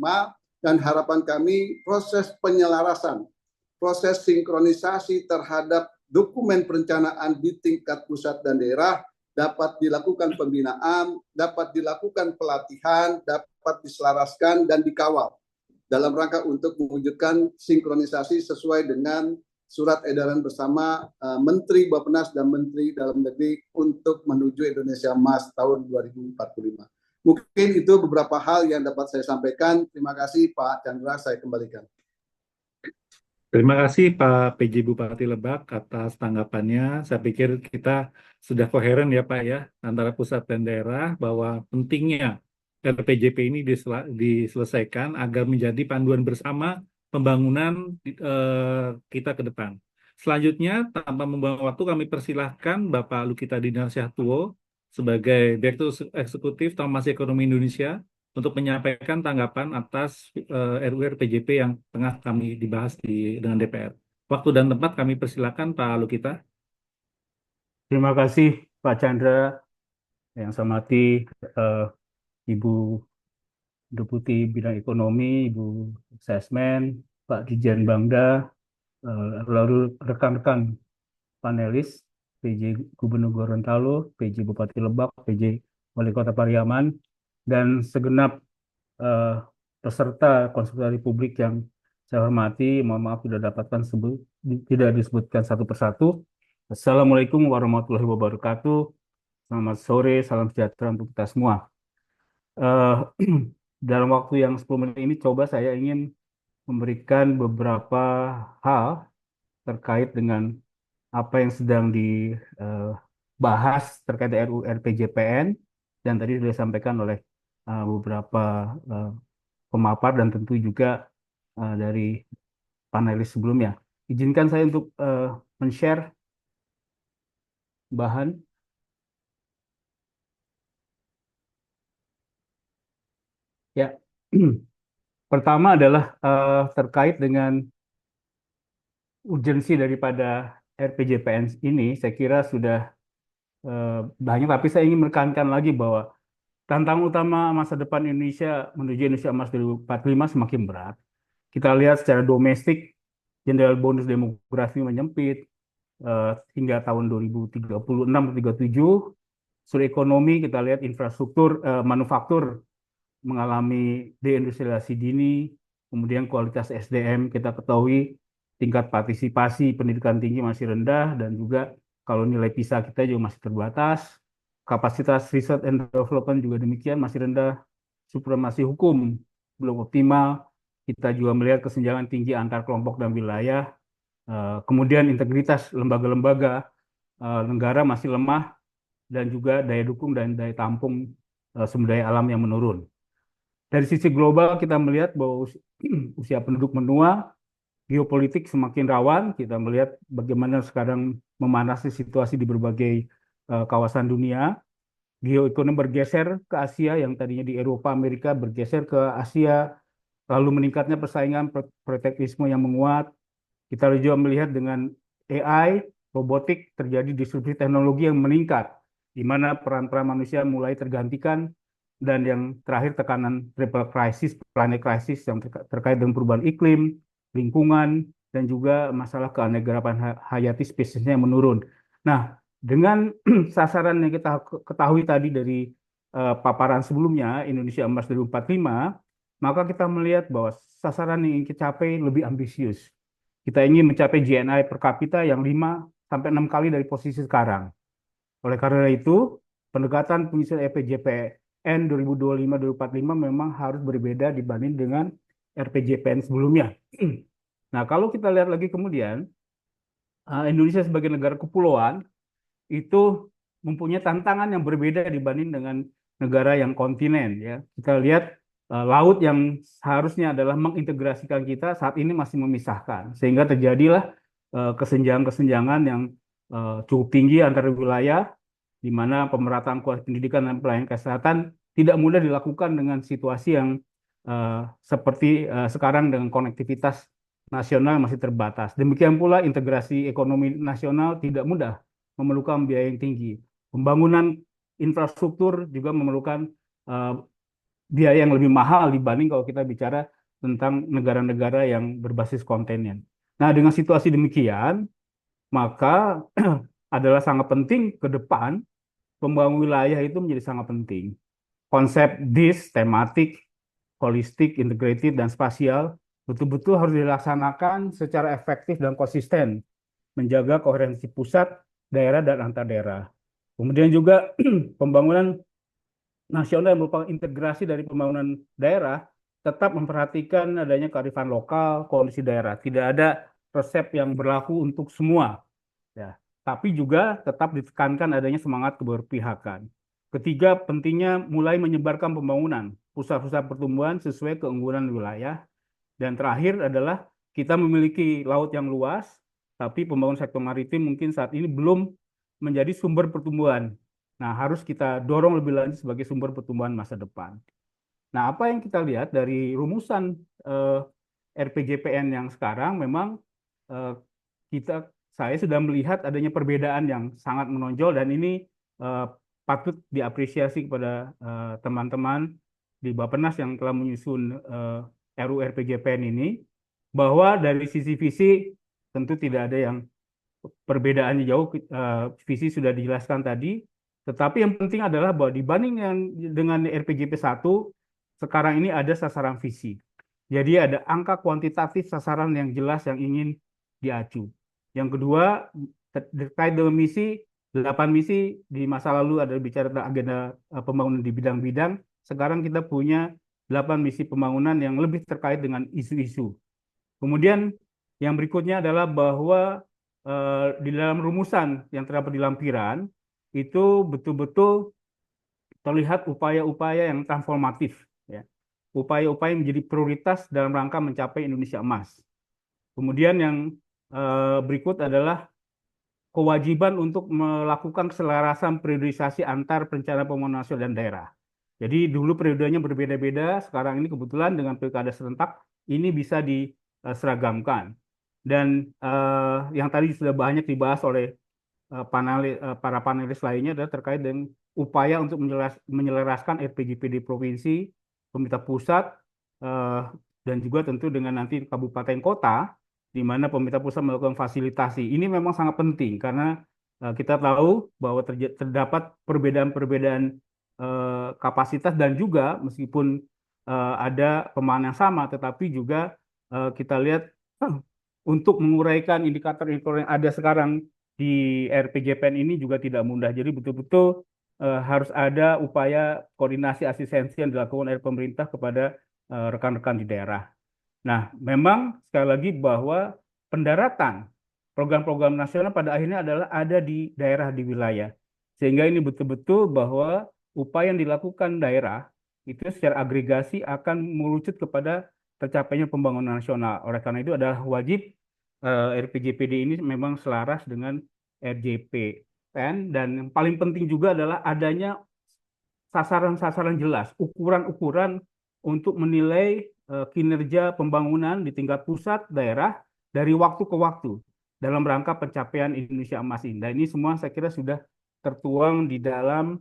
dan harapan kami proses penyelarasan, proses sinkronisasi terhadap dokumen perencanaan di tingkat pusat dan daerah dapat dilakukan pembinaan, dapat dilakukan pelatihan, dapat diselaraskan dan dikawal dalam rangka untuk mewujudkan sinkronisasi sesuai dengan surat edaran bersama Menteri Bappenas dan Menteri Dalam Negeri untuk menuju Indonesia Emas tahun 2045. Mungkin itu beberapa hal yang dapat saya sampaikan. Terima kasih Pak Chandra, saya kembalikan. Terima kasih Pak PJ Bupati Lebak atas tanggapannya. Saya pikir kita sudah koheren ya Pak ya, antara pusat dan daerah bahwa pentingnya RPJP ini diselesaikan agar menjadi panduan bersama pembangunan kita ke depan. Selanjutnya, tanpa membuang waktu, kami persilahkan Bapak Lukita Dinar Syahtuo sebagai Direktur Eksekutif Transformasi Ekonomi Indonesia untuk menyampaikan tanggapan atas RUU RPJP yang tengah kami dibahas dengan DPR. Waktu dan tempat kami persilahkan Pak Lukita. Terima kasih Pak Chandra, yang saya hormati Ibu Deputi Bidang Ekonomi, Ibu Sesmen, Pak Dirjen Bangda, lalu rekan-rekan panelis, PJ Gubernur Gorontalo, PJ Bupati Lebak, PJ Wali Kota Pariaman, dan segenap peserta konsultasi publik yang saya hormati. Mohon maaf tidak disebutkan satu persatu. Assalamualaikum warahmatullahi wabarakatuh. Selamat sore, salam sejahtera untuk kita semua. Dalam waktu yang 10 menit ini coba saya ingin memberikan beberapa hal terkait dengan apa yang sedang dibahas terkait RUU RPJPN dan tadi sudah disampaikan oleh beberapa pemapar dan tentu juga dari panelis sebelumnya. Izinkan saya untuk men-share bahan. Ya, pertama adalah terkait dengan urgensi daripada RPJPN ini. Saya kira sudah banyak, tapi saya ingin menekankan lagi bahwa tantangan utama masa depan Indonesia menuju Indonesia Emas 2045 semakin berat. Kita lihat secara domestik, general bonus demografi menyempit hingga tahun 2036-37. Suri ekonomi kita lihat infrastruktur manufaktur mengalami deindustrialisasi dini, kemudian kualitas SDM kita ketahui tingkat partisipasi pendidikan tinggi masih rendah dan juga kalau nilai PISA kita juga masih terbatas, kapasitas research and development juga demikian masih rendah, supremasi hukum belum optimal, kita juga melihat kesenjangan tinggi antar kelompok dan wilayah, kemudian integritas lembaga-lembaga negara masih lemah, dan juga daya dukung dan daya tampung sumber daya alam yang menurun. Dari sisi global kita melihat bahwa usia penduduk menua, geopolitik semakin rawan. Kita melihat bagaimana sekarang memanasnya situasi di berbagai kawasan dunia. Geoekonomi bergeser ke Asia, yang tadinya di Eropa, Amerika bergeser ke Asia, lalu meningkatnya persaingan proteksionisme yang menguat. Kita juga melihat dengan AI, robotik, terjadi disrupsi teknologi yang meningkat, di mana peran-peran manusia mulai tergantikan, dan yang terakhir tekanan triple crisis, planet crisis yang terkait dengan perubahan iklim, lingkungan, dan juga masalah keanekaragaman hayati spesiesnya yang menurun. Nah, dengan sasaran yang kita ketahui tadi dari paparan sebelumnya, Indonesia Emas 2045, maka kita melihat bahwa sasaran yang ingin kita capai lebih ambisius. Kita ingin mencapai GNI per kapita yang 5-6 kali dari posisi sekarang. Oleh karena itu, pendekatan penyusunan RPJPN 2025-2045 memang harus berbeda dibanding dengan RPJPN sebelumnya. Nah, kalau kita lihat lagi kemudian, Indonesia sebagai negara kepulauan itu mempunyai tantangan yang berbeda dibanding dengan negara yang kontinen. Ya, kita lihat laut yang seharusnya adalah mengintegrasikan kita saat ini masih memisahkan, sehingga terjadilah kesenjangan-kesenjangan yang cukup tinggi antar wilayah, di mana pemerataan kualitas pendidikan dan pelayanan kesehatan tidak mudah dilakukan dengan situasi yang seperti sekarang dengan konektivitas nasional masih terbatas. Demikian pula integrasi ekonomi nasional tidak mudah, memerlukan biaya yang tinggi. Pembangunan infrastruktur juga memerlukan biaya yang lebih mahal dibanding kalau kita bicara tentang negara-negara yang berbasis kontinen. Nah, dengan situasi demikian, maka adalah sangat penting ke depan pembangunan wilayah itu menjadi sangat penting. Konsep DIS, tematik, holistik, integrated, dan spasial betul-betul harus dilaksanakan secara efektif dan konsisten, menjaga koherensi pusat, daerah, dan antar daerah. Kemudian juga pembangunan nasional yang merupakan integrasi dari pembangunan daerah tetap memperhatikan adanya kearifan lokal, kondisi daerah. Tidak ada resep yang berlaku untuk semua. Ya. Tapi juga tetap ditekankan adanya semangat keberpihakan. Ketiga, pentingnya mulai menyebarkan pembangunan, pusat-pusat pertumbuhan sesuai keunggulan wilayah. Dan terakhir adalah kita memiliki laut yang luas, tapi pembangunan sektor maritim mungkin saat ini belum menjadi sumber pertumbuhan. Nah, harus kita dorong lebih lanjut sebagai sumber pertumbuhan masa depan. Nah, apa yang kita lihat dari rumusan RPJPN yang sekarang, memang saya sudah melihat adanya perbedaan yang sangat menonjol, dan ini patut diapresiasi kepada teman-teman di Bappenas yang telah menyusun RUU RPJPN ini, bahwa dari sisi visi tentu tidak ada yang perbedaannya jauh, visi sudah dijelaskan tadi, tetapi yang penting adalah bahwa dibanding dengan RPJP 1, sekarang ini ada sasaran visi. Jadi ada angka kuantitatif sasaran yang jelas yang ingin diacu. Yang kedua, terkait dengan misi, 8 misi di masa lalu ada bicara tentang agenda pembangunan di bidang-bidang, sekarang kita punya 8 misi pembangunan yang lebih terkait dengan isu-isu. Kemudian yang berikutnya adalah bahwa di dalam rumusan yang terdapat di lampiran, itu betul-betul terlihat upaya-upaya yang transformatif. Ya. Upaya-upaya yang menjadi prioritas dalam rangka mencapai Indonesia Emas. Kemudian yang berikut adalah kewajiban untuk melakukan keselarasan priorisasi antar perencanaan pembangunan nasional dan daerah. Jadi dulu periodenya berbeda-beda, sekarang ini kebetulan dengan pilkada serentak ini bisa diseragamkan. Dan yang tadi sudah banyak dibahas oleh para panelis lainnya adalah terkait dengan upaya untuk menyelaraskan RPJP di provinsi, pemerintah pusat, dan juga tentu dengan nanti kabupaten kota, di mana pemerintah pusat melakukan fasilitasi. Ini memang sangat penting karena kita tahu bahwa terdapat perbedaan-perbedaan kapasitas, dan juga meskipun ada pemahaman yang sama, tetapi juga kita lihat untuk menguraikan indikator-indikator yang ada sekarang di RPJPN ini juga tidak mudah. Jadi betul-betul harus ada upaya koordinasi asistensi yang dilakukan oleh pemerintah kepada rekan-rekan di daerah. Nah, memang sekali lagi bahwa pendaratan program-program nasional pada akhirnya adalah ada di daerah, di wilayah. Sehingga ini betul-betul bahwa upaya yang dilakukan daerah itu secara agregasi akan merucut kepada tercapainya pembangunan nasional. Oleh karena itu adalah wajib RPJPD ini memang selaras dengan RJPN, dan yang paling penting juga adalah adanya sasaran-sasaran jelas, ukuran-ukuran untuk menilai kinerja pembangunan di tingkat pusat, daerah, dari waktu ke waktu dalam rangka pencapaian Indonesia Emas ini. Dan ini semua saya kira sudah tertuang di dalam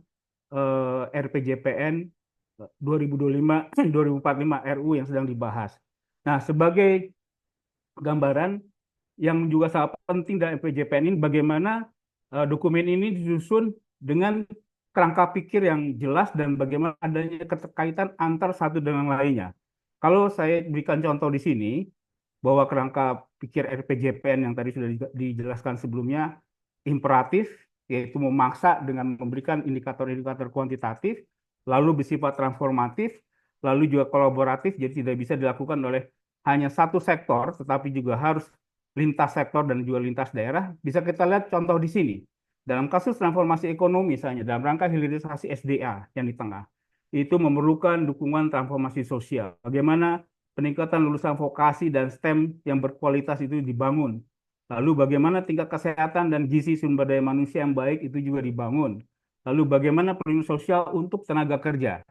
RPJPN 2025-2045 RU yang sedang dibahas. Nah, sebagai gambaran yang juga sangat penting dalam RPJPN ini, bagaimana dokumen ini disusun dengan kerangka pikir yang jelas dan bagaimana adanya keterkaitan antar satu dengan lainnya. Kalau saya berikan contoh di sini, bahwa kerangka pikir RPJPN yang tadi sudah dijelaskan sebelumnya imperatif, yaitu memaksa dengan memberikan indikator-indikator kuantitatif, lalu bersifat transformatif, lalu juga kolaboratif, jadi tidak bisa dilakukan oleh hanya satu sektor, tetapi juga harus lintas sektor dan juga lintas daerah. Bisa kita lihat contoh di sini. Dalam kasus transformasi ekonomi misalnya, dalam rangka hilirisasi SDA yang di tengah, itu memerlukan dukungan transformasi sosial. Bagaimana peningkatan lulusan vokasi dan STEM yang berkualitas itu dibangun. Lalu bagaimana tingkat kesehatan dan gizi sumber daya manusia yang baik itu juga dibangun. Lalu bagaimana perlindungan sosial untuk tenaga kerja.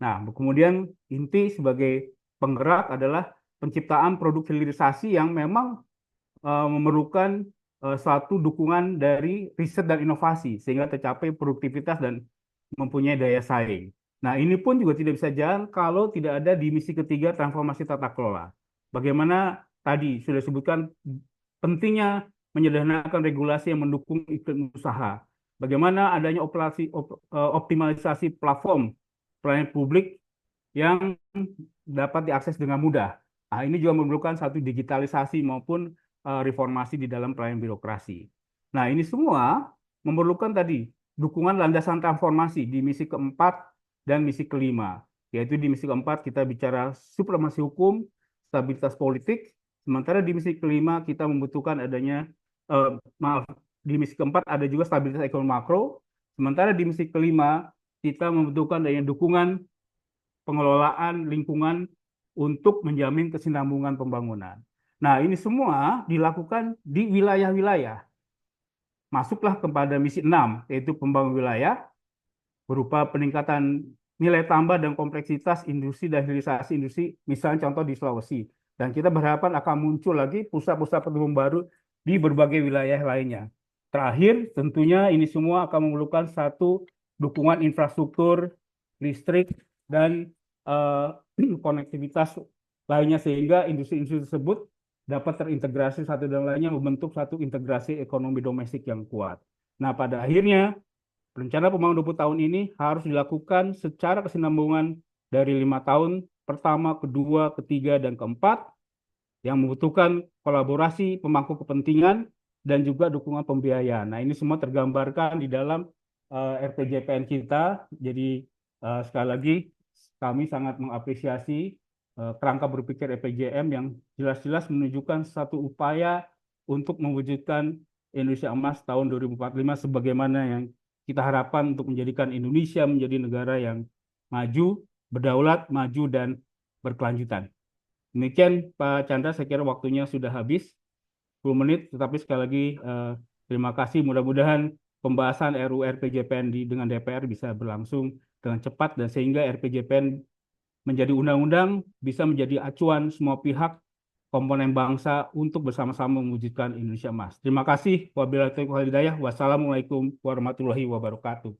Nah, kemudian inti sebagai penggerak adalah penciptaan produk hilirisasi yang memang memerlukan suatu dukungan dari riset dan inovasi sehingga tercapai produktivitas dan mempunyai daya saing. Nah, ini pun juga tidak bisa jalan kalau tidak ada di misi ketiga transformasi tata kelola. Bagaimana tadi sudah disebutkan pentingnya menyederhanakan regulasi yang mendukung iklim usaha. Bagaimana adanya optimalisasi platform pelayanan publik yang dapat diakses dengan mudah. Nah, ini juga memerlukan satu digitalisasi maupun reformasi di dalam pelayanan birokrasi. Nah, ini semua memerlukan tadi dukungan landasan transformasi di misi keempat dan misi kelima. Yaitu di misi keempat kita bicara supremasi hukum, stabilitas politik, sementara di misi kelima kita membutuhkan adanya, di misi keempat ada juga stabilitas ekonomi makro, sementara di misi kelima kita membutuhkan adanya dukungan pengelolaan lingkungan untuk menjamin kesinambungan pembangunan. Nah, ini semua dilakukan di wilayah-wilayah. Masuklah kepada misi 6, yaitu pembangunan wilayah, berupa peningkatan nilai tambah dan kompleksitas industri dan hilirisasi industri, misalnya contoh di Sulawesi. Dan kita berharapan akan muncul lagi pusat-pusat pertumbuhan baru di berbagai wilayah lainnya. Terakhir, tentunya ini semua akan memerlukan satu dukungan infrastruktur, listrik, dan konektivitas lainnya sehingga industri-industri tersebut dapat terintegrasi satu dan lainnya membentuk satu integrasi ekonomi domestik yang kuat. Nah, pada akhirnya rencana pembangunan 20 tahun ini harus dilakukan secara kesinambungan dari 5 tahun pertama, kedua, ketiga, dan keempat yang membutuhkan kolaborasi pemangku kepentingan dan juga dukungan pembiayaan. Nah, ini semua tergambarkan di dalam RPJPN kita. Jadi sekali lagi kami sangat mengapresiasi kerangka berpikir RPJM yang jelas-jelas menunjukkan satu upaya untuk mewujudkan Indonesia Emas tahun 2045 sebagaimana yang kita harapkan untuk menjadikan Indonesia menjadi negara yang maju, berdaulat, maju, dan berkelanjutan. Demikian Pak Chandra, saya kira waktunya sudah habis 10 menit, tetapi sekali lagi terima kasih. Mudah-mudahan pembahasan RUU RPJPN dengan DPR bisa berlangsung dengan cepat dan sehingga RPJPN menjadi undang-undang bisa menjadi acuan semua pihak komponen bangsa untuk bersama-sama mewujudkan Indonesia Emas. Terima kasih. Wabillahi taufiq wal hidayah. Wassalamualaikum warahmatullahi wabarakatuh.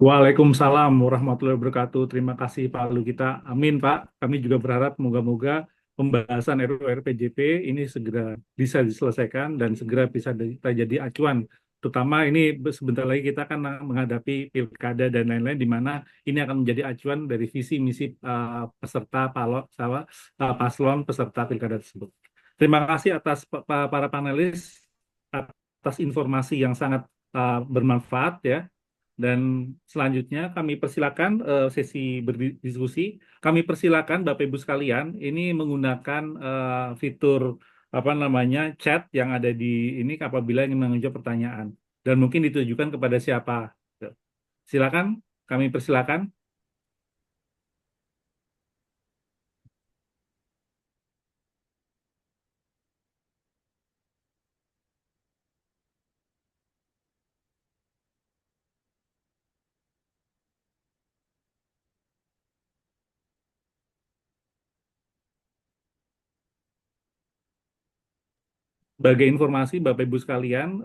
Waalaikumsalam warahmatullahi wabarakatuh. Terima kasih Pak Lugita. Amin Pak. Kami juga berharap moga-moga pembahasan RUU RPJP ini segera bisa diselesaikan dan segera bisa jadi acuan. Terutama ini sebentar lagi kita akan menghadapi pilkada dan lain-lain di mana ini akan menjadi acuan dari visi misi peserta paslon peserta pilkada tersebut. Terima kasih atas para panelis atas informasi yang sangat bermanfaat ya. Dan selanjutnya kami persilakan sesi berdiskusi. Kami persilakan Bapak Ibu sekalian ini menggunakan fitur apa namanya chat yang ada di ini apabila ingin menjawab pertanyaan dan mungkin ditujukan kepada siapa. Silakan, kami persilakan. Sebagai informasi Bapak Ibu sekalian,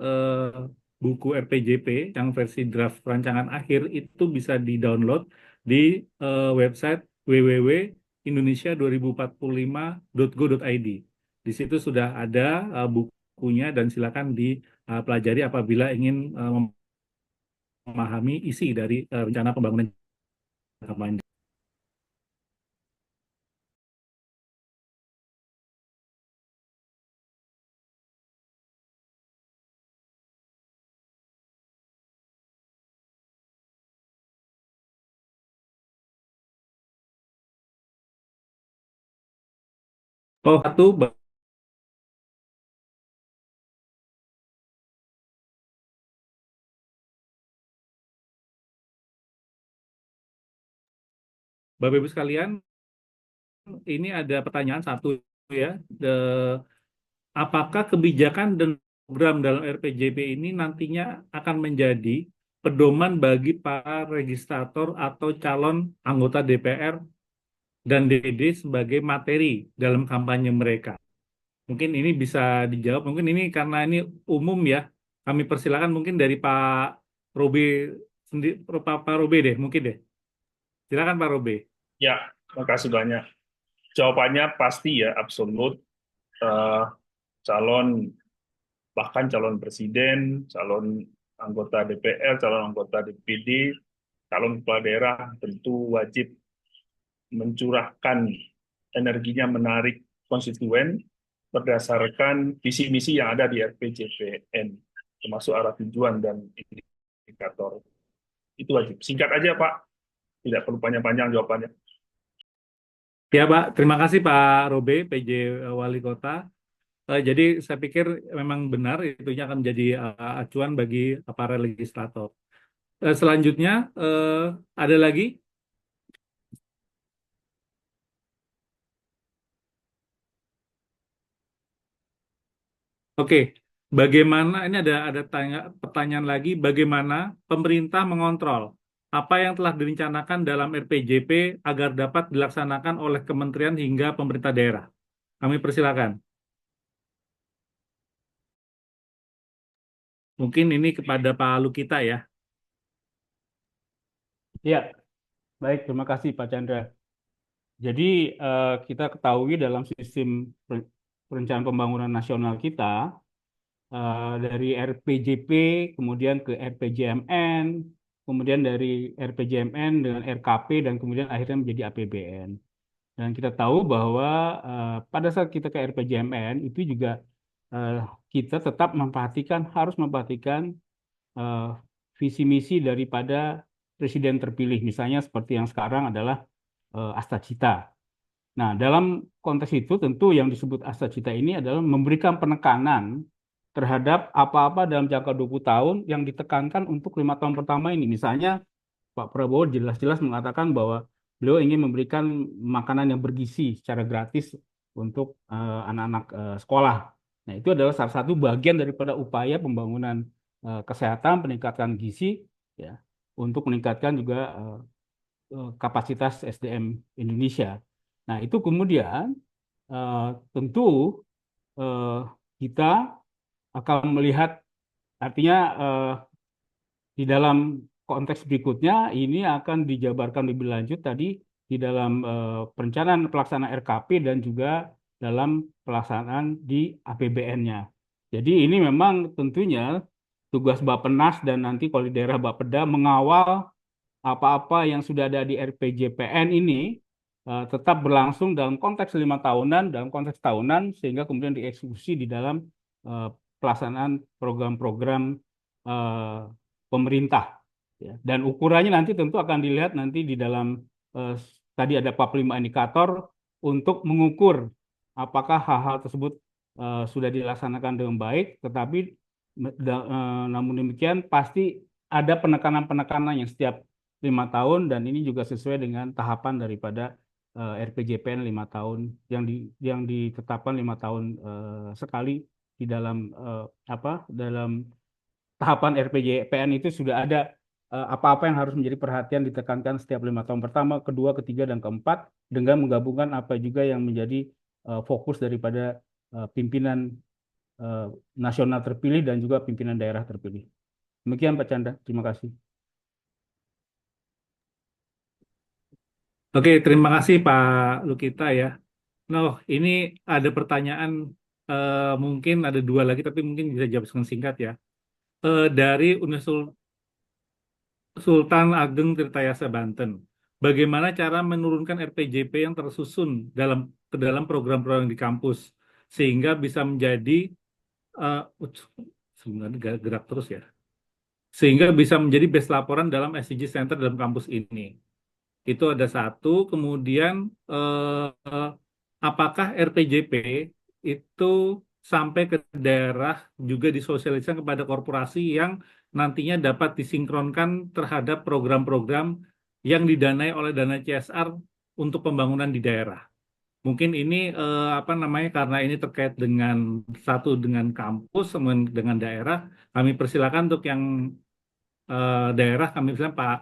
buku RPJP yang versi draft rancangan akhir itu bisa di-download di website www.indonesia2045.go.id. Di situ sudah ada bukunya dan silakan dipelajari apabila ingin memahami isi dari rencana pembangunan jangka panjang. Oh, satu, Bapak Ibu sekalian, ini ada pertanyaan satu ya. Apakah kebijakan dan program dalam RPJP ini nantinya akan menjadi pedoman bagi para registrator atau calon anggota DPR dan DPD sebagai materi dalam kampanye mereka? Mungkin ini bisa dijawab. Mungkin ini karena ini umum ya. Kami persilakan mungkin dari Pak Robe sendiri, Pak Robe deh, mungkin deh. Silakan Pak Robe. Ya, terima kasih banyak. Jawabannya pasti ya, absolut. Calon, bahkan calon presiden, calon anggota DPR, calon anggota DPD, calon kepala daerah tentu wajib mencurahkan energinya menarik konstituen berdasarkan visi misi yang ada di RPJPN, termasuk arah tujuan dan indikator. Itu wajib. Singkat aja Pak, tidak perlu panjang-panjang jawabannya. Ya Pak, terima kasih Pak Robe, PJ Wali Kota. Jadi saya pikir memang benar itunya akan menjadi acuan bagi para legislator. Selanjutnya ada lagi? Oke, bagaimana ini ada pertanyaan lagi, bagaimana pemerintah mengontrol apa yang telah direncanakan dalam RPJP agar dapat dilaksanakan oleh kementerian hingga pemerintah daerah? Kami persilakan. Mungkin ini kepada Pak Lukita ya. Ya, baik, terima kasih Pak Chandra. Jadi kita ketahui dalam sistem perencanaan pembangunan nasional kita, dari RPJP, kemudian ke RPJMN, kemudian dari RPJMN dengan RKP, dan kemudian akhirnya menjadi APBN. Dan kita tahu bahwa pada saat kita ke RPJMN, itu juga kita tetap harus memperhatikan visi misi daripada presiden terpilih, misalnya seperti yang sekarang adalah Asta Cita. Nah, dalam konteks itu tentu yang disebut Asta Cita ini adalah memberikan penekanan terhadap apa-apa dalam jangka 20 tahun yang ditekankan untuk 5 tahun pertama ini. Misalnya Pak Prabowo jelas-jelas mengatakan bahwa beliau ingin memberikan makanan yang bergizi secara gratis untuk anak-anak sekolah. Nah, itu adalah salah satu bagian daripada upaya pembangunan kesehatan, peningkatan gizi, ya, untuk meningkatkan juga kapasitas SDM Indonesia. Nah, itu kemudian tentu kita akan melihat, artinya di dalam konteks berikutnya ini akan dijabarkan lebih lanjut tadi di dalam perencanaan pelaksanaan RKP dan juga dalam pelaksanaan di APBN-nya. Jadi ini memang tentunya tugas Bappenas dan nanti kalau di daerah Bapeda mengawal apa-apa yang sudah ada di RPJPN ini tetap berlangsung dalam konteks 5 tahunan, dalam konteks tahunan, sehingga kemudian dieksekusi di dalam pelaksanaan program-program pemerintah. Ya. Dan ukurannya nanti tentu akan dilihat nanti di dalam tadi ada 45 indikator untuk mengukur apakah hal-hal tersebut sudah dilaksanakan dengan baik, tetapi namun demikian pasti ada penekanan-penekanan yang setiap 5 tahun, dan ini juga sesuai dengan tahapan daripada RPJPN 5 tahun yang ditetapkan 5 tahun sekali di dalam dalam tahapan RPJPN itu sudah ada apa-apa yang harus menjadi perhatian ditekankan setiap 5 tahun pertama, kedua, ketiga, dan keempat, dengan menggabungkan apa juga yang menjadi fokus daripada pimpinan nasional terpilih dan juga pimpinan daerah terpilih. Demikian Pak Chandra, terima kasih. Oke, terima kasih Pak Lukita ya. Nah, ini ada pertanyaan, mungkin ada 2 lagi, tapi mungkin bisa jawab dengan singkat ya. Dari Universitas Sultan Ageng Tirtayasa Banten, bagaimana cara menurunkan RPJP yang tersusun ke dalam program-program di kampus sehingga bisa menjadi sebenarnya gerak terus ya, sehingga bisa menjadi base laporan dalam SDG Center dalam kampus ini. Itu ada satu. Kemudian apakah RPJP itu sampai ke daerah juga disosialisasikan kepada korporasi yang nantinya dapat disinkronkan terhadap program-program yang didanai oleh dana CSR untuk pembangunan di daerah. Mungkin ini karena ini terkait dengan dengan kampus, dengan daerah, kami persilakan untuk yang daerah, kami persilakan Pak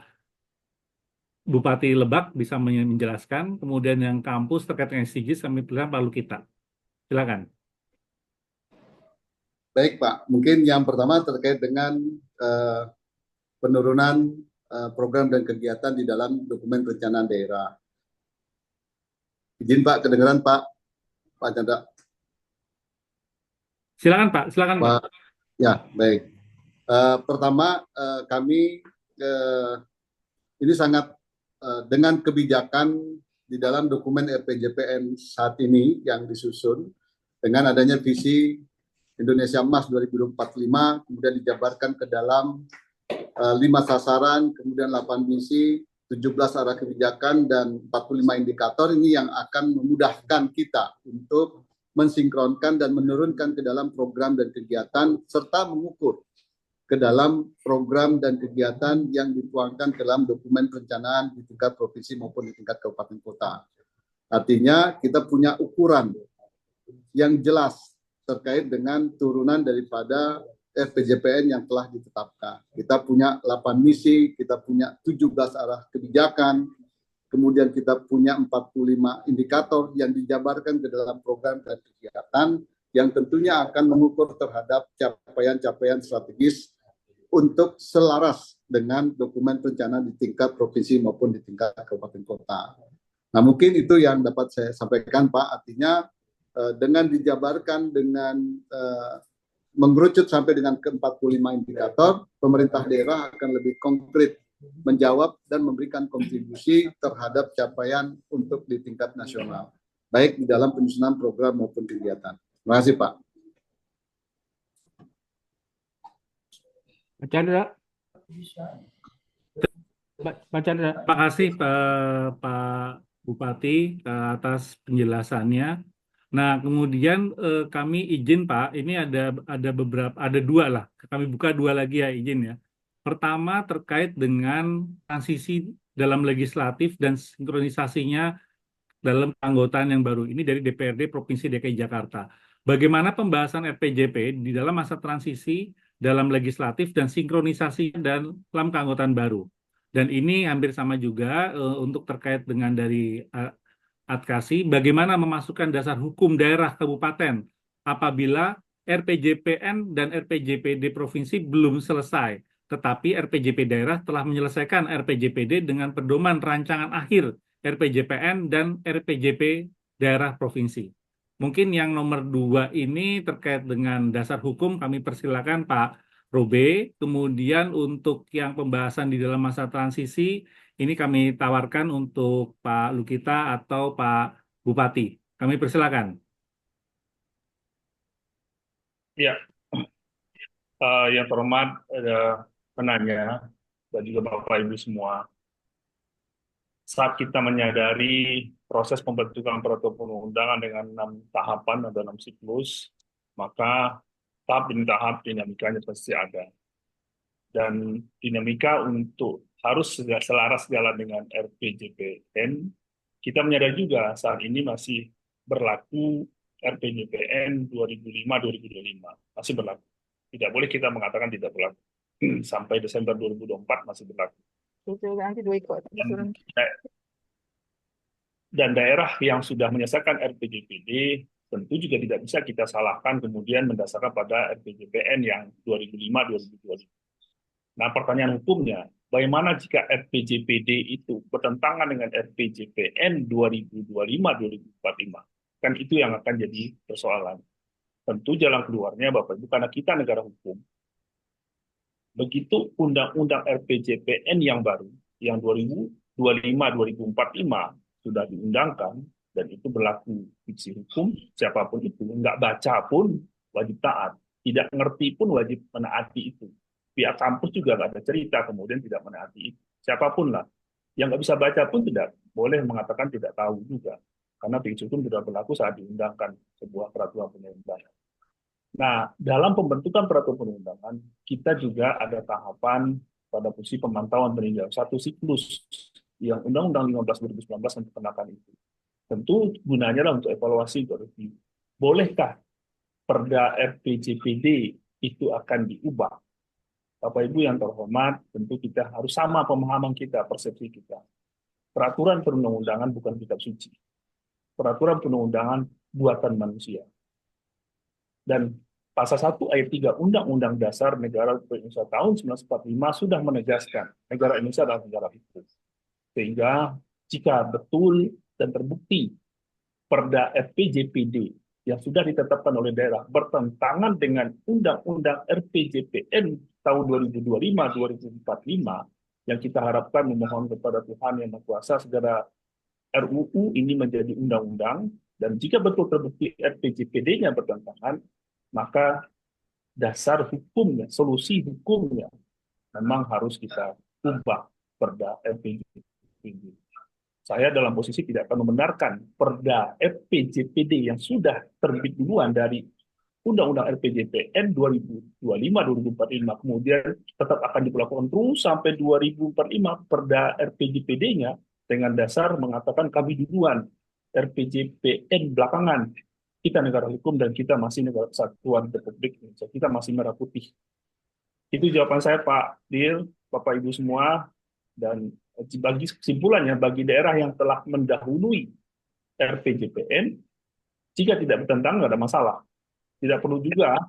Bupati Lebak bisa menjelaskan, kemudian yang kampus terkait dengan SDGs kami persilakan Pak Lukita. Silakan. Baik Pak, mungkin yang pertama terkait dengan penurunan program dan kegiatan di dalam dokumen perencanaan daerah. Izin Pak, kedengaran Pak Chandra. Silakan Pak, silakan Pak. Ya, baik. Pertama, kami ini sangat dengan kebijakan di dalam dokumen RPJPN saat ini yang disusun dengan adanya visi Indonesia Emas 2045, kemudian dijabarkan ke dalam 5 sasaran, kemudian 8 misi, 17 arah kebijakan, dan 45 indikator ini yang akan memudahkan kita untuk mensinkronkan dan menurunkan ke dalam program dan kegiatan, serta mengukur ke dalam program dan kegiatan yang dituangkan ke dalam dokumen perencanaan di tingkat provinsi maupun di tingkat kabupaten kota. Artinya kita punya ukuran yang jelas terkait dengan turunan daripada RPJPN yang telah ditetapkan. Kita punya 8 misi, kita punya 17 arah kebijakan, kemudian kita punya 45 indikator yang dijabarkan ke dalam program dan kegiatan yang tentunya akan mengukur terhadap capaian-capaian strategis untuk selaras dengan dokumen perencanaan di tingkat provinsi maupun di tingkat kabupaten kota. Nah, mungkin itu yang dapat saya sampaikan Pak, artinya dengan dijabarkan dengan mengerucut sampai dengan ke 45 indikator, pemerintah daerah akan lebih konkret menjawab dan memberikan kontribusi terhadap capaian untuk di tingkat nasional, baik di dalam penyusunan program maupun kegiatan. Terima kasih Pak. Pak Chandra. Pak Chandra. Terima kasih Pak Bupati atas penjelasannya. Nah, kemudian kami izin Pak, ini ada beberapa, ada 2 lah, kami buka 2 lagi ya, izin ya. Pertama terkait dengan transisi dalam legislatif dan sinkronisasinya dalam keanggotaan yang baru ini dari DPRD Provinsi DKI Jakarta. Bagaimana pembahasan RPJP di dalam masa transisi dalam legislatif dan sinkronisasi dalam keanggotaan baru. Dan ini hampir sama juga untuk terkait dengan dari adkasi, bagaimana memasukkan dasar hukum daerah kabupaten apabila RPJPN dan RPJPD provinsi belum selesai, tetapi RPJP daerah telah menyelesaikan RPJPD dengan pedoman rancangan akhir RPJPN dan RPJP daerah provinsi. Mungkin yang nomor 2 ini terkait dengan dasar hukum kami persilakan Pak Robe. Kemudian untuk yang pembahasan di dalam masa transisi ini kami tawarkan untuk Pak Lukita atau Pak Bupati. Kami persilakan. Ya, yang terhormat penanya, dan juga Bapak Ibu semua. Saat kita menyadari proses pembentukan peraturan perundang-undangan dengan 6 tahapan atau 6 siklus, maka tahap demi tahap dinamikanya pasti ada. Dan dinamika untuk harus selaras jalan dengan RPJPN, kita menyadari juga saat ini masih berlaku RPJPN 2005-2025, masih berlaku. Tidak boleh kita mengatakan tidak berlaku. Sampai Desember 2024 masih berlaku. Dan daerah yang sudah menyelesaikan RPJPD tentu juga tidak bisa kita salahkan kemudian mendasarkan pada RPJPN yang 2005-2025. Nah, pertanyaan hukumnya, bagaimana jika RPJPD itu bertentangan dengan RPJPN 2025-2045? Kan itu yang akan jadi persoalan. Tentu jalan keluarnya, Bapak Ibu, karena kita negara hukum, begitu undang-undang RPJPN yang baru, yang 2025-2045 sudah diundangkan, dan itu berlaku fiksi hukum, siapapun itu, nggak baca pun wajib taat, tidak ngerti pun wajib menaati itu. Pihak kampus juga nggak ada cerita, kemudian tidak menaati itu. Siapapun lah, yang nggak bisa baca pun tidak boleh mengatakan tidak tahu juga, karena fiksi hukum sudah berlaku saat diundangkan sebuah peraturan perundang-undangan. Nah, dalam pembentukan peraturan perundang-undangan, kita juga ada tahapan pada posisi pemantauan peninjauan satu siklus yang Undang-Undang 15 2019 yang dikenakan itu. Tentu gunanya lah untuk evaluasi, untuk review. Bolehkah Perda RPJPD itu akan diubah? Bapak Ibu yang terhormat, tentu kita harus sama pemahaman kita, persepsi kita. Peraturan perundang-undangan bukan kitab suci. Peraturan perundang-undangan buatan manusia. Dan pasal 1 ayat 3 Undang-Undang Dasar Negara Republik Indonesia tahun 1945 sudah menegaskan negara Indonesia adalah negara hukum. Sehingga jika betul dan terbukti Perda RPJPD yang sudah ditetapkan oleh daerah bertentangan dengan Undang-Undang RPJPN tahun 2025-2045, yang kita harapkan memohon kepada Tuhan Yang Maha Kuasa segera RUU ini menjadi undang-undang, dan jika betul terbukti RPJPD-nya bertentangan, maka dasar hukumnya, solusi hukumnya memang harus kita ubah Perda RPJPD. Saya dalam posisi tidak akan membenarkan Perda RPJPD yang sudah terbit duluan dari Undang-Undang RPJPN 2025-2045 kemudian tetap akan diberlakukan terus sampai 2045 Perda RPJPD-nya dengan dasar mengatakan kami duluan, RPJPN belakangan. Kita negara hukum dan kita masih negara kesatuan Republik Indonesia. Kita masih merah putih. Itu jawaban saya, Pak Dir, Bapak Ibu semua. Dan bagi kesimpulannya, bagi daerah yang telah mendahului RPJPN, jika tidak bertentangan, nggak ada masalah. Tidak perlu juga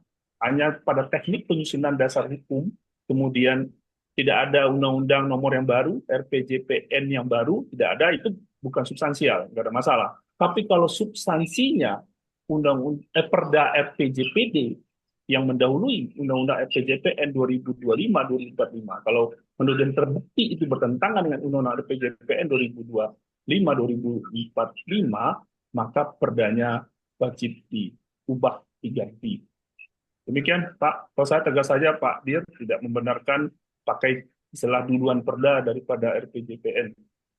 hanya pada teknik penyusunan dasar hukum, kemudian tidak ada undang-undang nomor yang baru, RPJPN yang baru, tidak ada, itu bukan substansial, nggak ada masalah. Tapi kalau substansinya Perda RPJPD yang mendahului Undang-Undang RPJPN 2025-2045, kalau kemudian terbukti itu bertentangan dengan Undang-Undang RPJPN 2025-2045, maka perdanya wajib diubah, diganti. Demikian, Pak. Kalau saya tegas saja, Pak Dir tidak membenarkan pakai istilah duluan perda daripada RPJPN.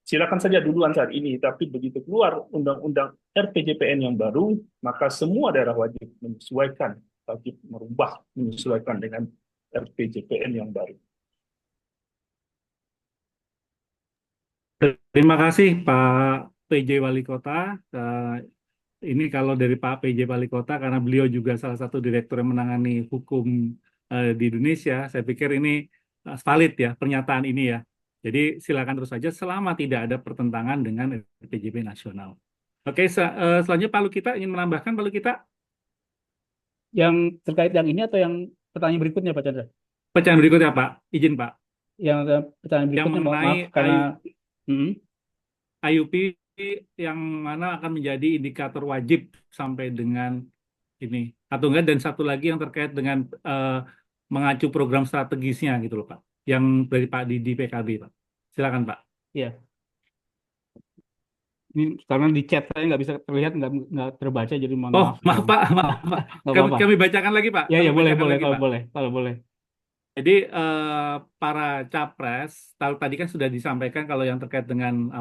Silakan saja duluan saat ini, tapi begitu keluar Undang-Undang RPJPN yang baru, maka semua daerah wajib menyesuaikan, wajib merubah, menyesuaikan dengan RPJPN yang baru. Terima kasih Pak PJ Wali Kota. Ini kalau dari Pak PJ Wali Kota, karena beliau juga salah satu direktur yang menangani hukum di Indonesia, saya pikir ini valid ya pernyataan ini ya. Jadi silakan terus saja selama tidak ada pertentangan dengan RPJP nasional. Oke, selanjutnya Pak Lukita ingin menambahkan, Pak Lukita? Yang terkait yang ini atau yang pertanyaan berikutnya, Pak Chandra? Pertanyaan berikutnya, Pak. Izin, Pak. Yang pertanyaan berikutnya, yang mengenai maaf, karena IUP yang mana akan menjadi indikator wajib sampai dengan ini. Atau enggak, dan satu lagi yang terkait dengan mengacu program strategisnya gitu loh, Pak. Yang dari Pak Didi PKB, Pak. Silakan, Pak. Iya. Ini karena di chat saya nggak bisa terlihat, nggak terbaca, jadi mohon maaf. Maaf Pak, maaf Pak. Kami bacakan lagi Pak. Ya, boleh, kalau boleh. Jadi para capres, tadi kan sudah disampaikan kalau yang terkait dengan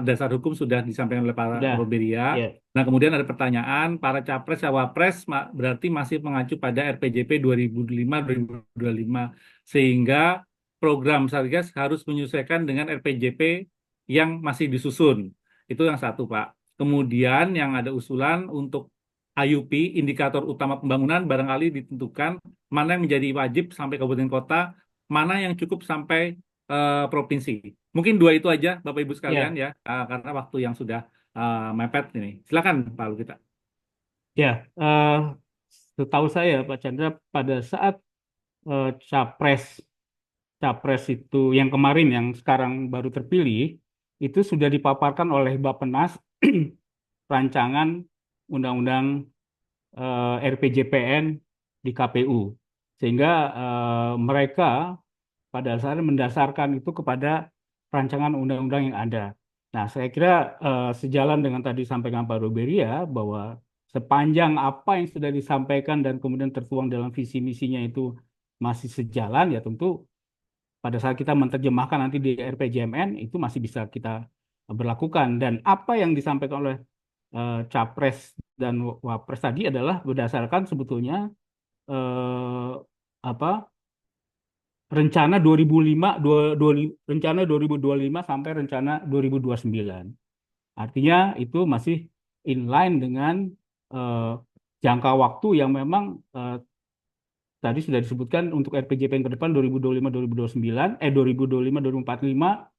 dasar hukum sudah disampaikan oleh Pak Sudah. Roberia. Ya. Nah, kemudian ada pertanyaan, para capres, cawapres berarti masih mengacu pada RPJP 2005-2025, sehingga program Satgas harus menyesuaikan dengan RPJP yang masih disusun. Itu yang satu, Pak. Kemudian yang ada usulan untuk IUP, indikator utama pembangunan, barangkali ditentukan mana yang menjadi wajib sampai kabupaten kota, mana yang cukup sampai provinsi. Mungkin dua itu aja, Bapak Ibu sekalian ya, karena waktu yang sudah mepet ini. Silakan Pak Lukita. Ya, setahu saya Pak Chandra pada saat capres itu yang kemarin yang sekarang baru terpilih itu sudah dipaparkan oleh Bappenas rancangan undang-undang RPJPN di KPU, sehingga mereka pada dasarnya mendasarkan itu kepada rancangan undang-undang yang ada. Nah, saya kira sejalan dengan tadi sampaikan Pak Roberia bahwa sepanjang apa yang sudah disampaikan dan kemudian tertuang dalam visi misinya itu masih sejalan, ya tentu pada saat kita menerjemahkan nanti di RPJMN itu masih bisa kita berlakukan. Dan apa yang disampaikan oleh Capres dan Wapres tadi adalah berdasarkan sebetulnya rencana 2025 sampai rencana 2029. Artinya itu masih inline dengan jangka waktu yang memang tadi sudah disebutkan untuk RPJP yang ke depan 2025-2029, 2025-2045,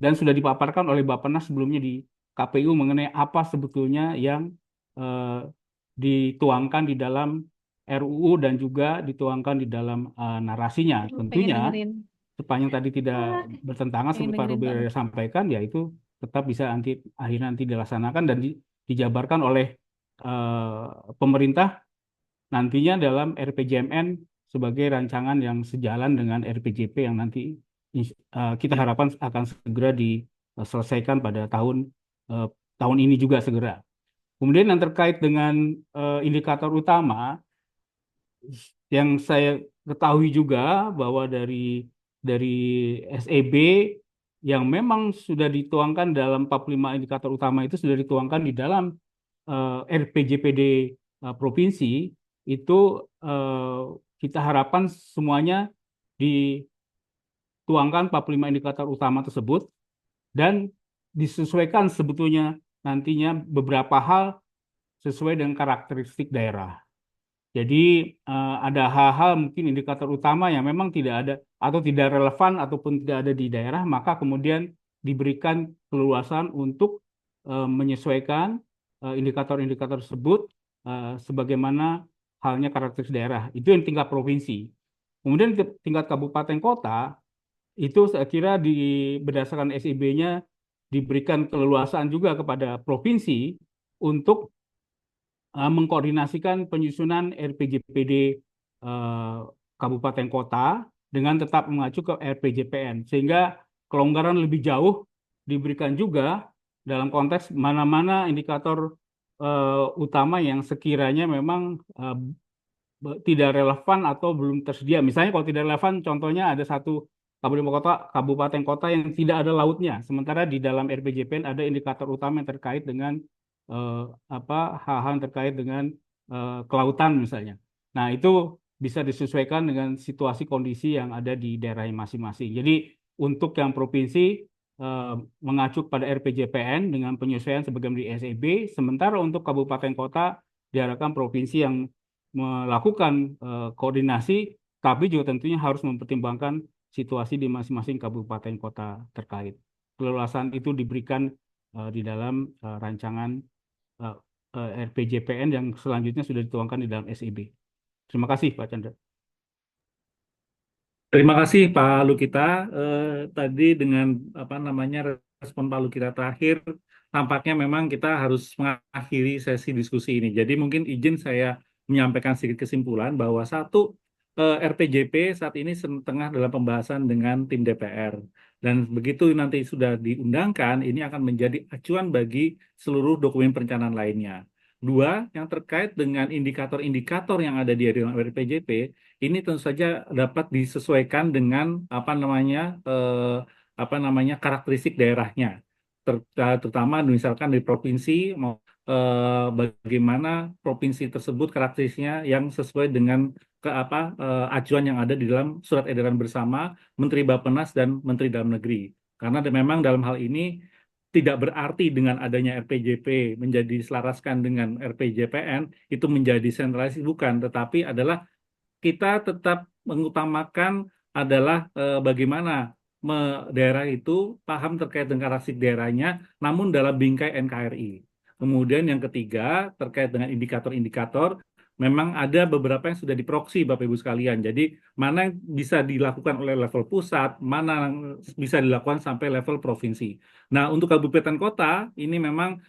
dan sudah dipaparkan oleh Bappenas sebelumnya di KPU mengenai apa sebetulnya yang dituangkan di dalam RUU dan juga dituangkan di dalam narasinya. Tentunya sepanjang tadi tidak bertentangan seperti Pak Roberia sampaikan, ya itu tetap bisa akhirnya nanti dilaksanakan dan dijabarkan oleh pemerintah nantinya dalam RPJMN sebagai rancangan yang sejalan dengan RPJP yang nanti kita harapkan akan segera diselesaikan pada tahun ini juga segera. Kemudian yang terkait dengan indikator utama, yang saya ketahui juga bahwa dari SEB yang memang sudah dituangkan dalam 45 indikator utama itu sudah dituangkan di dalam RPJPD provinsi, itu kita harapkan semuanya dituangkan 45 indikator utama tersebut dan disesuaikan sebetulnya nantinya beberapa hal sesuai dengan karakteristik daerah. Jadi ada hal-hal mungkin indikator utama yang memang tidak ada atau tidak relevan ataupun tidak ada di daerah, maka kemudian diberikan keleluasan untuk menyesuaikan indikator-indikator tersebut sebagaimana halnya karakteristik daerah. Itu yang tingkat provinsi. Kemudian tingkat kabupaten kota itu saya kira berdasarkan SIB-nya diberikan keleluasaan juga kepada provinsi untuk mengkoordinasikan penyusunan RPJPD kabupaten kota dengan tetap mengacu ke RPJPN, sehingga kelonggaran lebih jauh diberikan juga dalam konteks mana-mana indikator utama yang sekiranya memang tidak relevan atau belum tersedia. Misalnya kalau tidak relevan, contohnya ada satu kabupaten kota yang tidak ada lautnya, sementara di dalam RPJPN ada indikator utama yang terkait dengan hal-hal terkait dengan kelautan misalnya. Nah, itu bisa disesuaikan dengan situasi kondisi yang ada di daerah masing-masing. Jadi untuk yang provinsi mengacu pada RPJPN dengan penyesuaian sebagaimana di SEB, sementara untuk kabupaten kota diharapkan provinsi yang melakukan koordinasi, tapi juga tentunya harus mempertimbangkan situasi di masing-masing kabupaten kota terkait. Keleluasan itu diberikan di dalam rancangan RPJPN yang selanjutnya sudah dituangkan di dalam SEB. Terima kasih Pak Chandra. Terima kasih Pak Lukita. Tadi dengan respon Pak Lukita terakhir, tampaknya memang kita harus mengakhiri sesi diskusi ini. Jadi mungkin izin saya menyampaikan sedikit kesimpulan bahwa satu, RPJP saat ini tengah dalam pembahasan dengan tim DPR. Dan begitu nanti sudah diundangkan, ini akan menjadi acuan bagi seluruh dokumen perencanaan lainnya. Dua, yang terkait dengan indikator-indikator yang ada di dalam RPJP, ini tentu saja dapat disesuaikan dengan apa namanya karakteristik daerahnya. Terutama misalkan di provinsi, bagaimana provinsi tersebut karakteristiknya yang sesuai dengan acuan yang ada di dalam surat edaran bersama Menteri Bappenas dan Menteri Dalam Negeri. Karena memang dalam hal ini tidak berarti dengan adanya RPJP menjadi diselaraskan dengan RPJPN itu menjadi sentralisasi, bukan, tetapi adalah kita tetap mengutamakan adalah bagaimana daerah itu paham terkait dengan karakteristik daerahnya, namun dalam bingkai NKRI. Kemudian yang ketiga terkait dengan indikator-indikator, memang ada beberapa yang sudah diproksi Bapak Ibu sekalian. Jadi mana yang bisa dilakukan oleh level pusat, mana yang bisa dilakukan sampai level provinsi. Nah, untuk kabupaten kota ini memang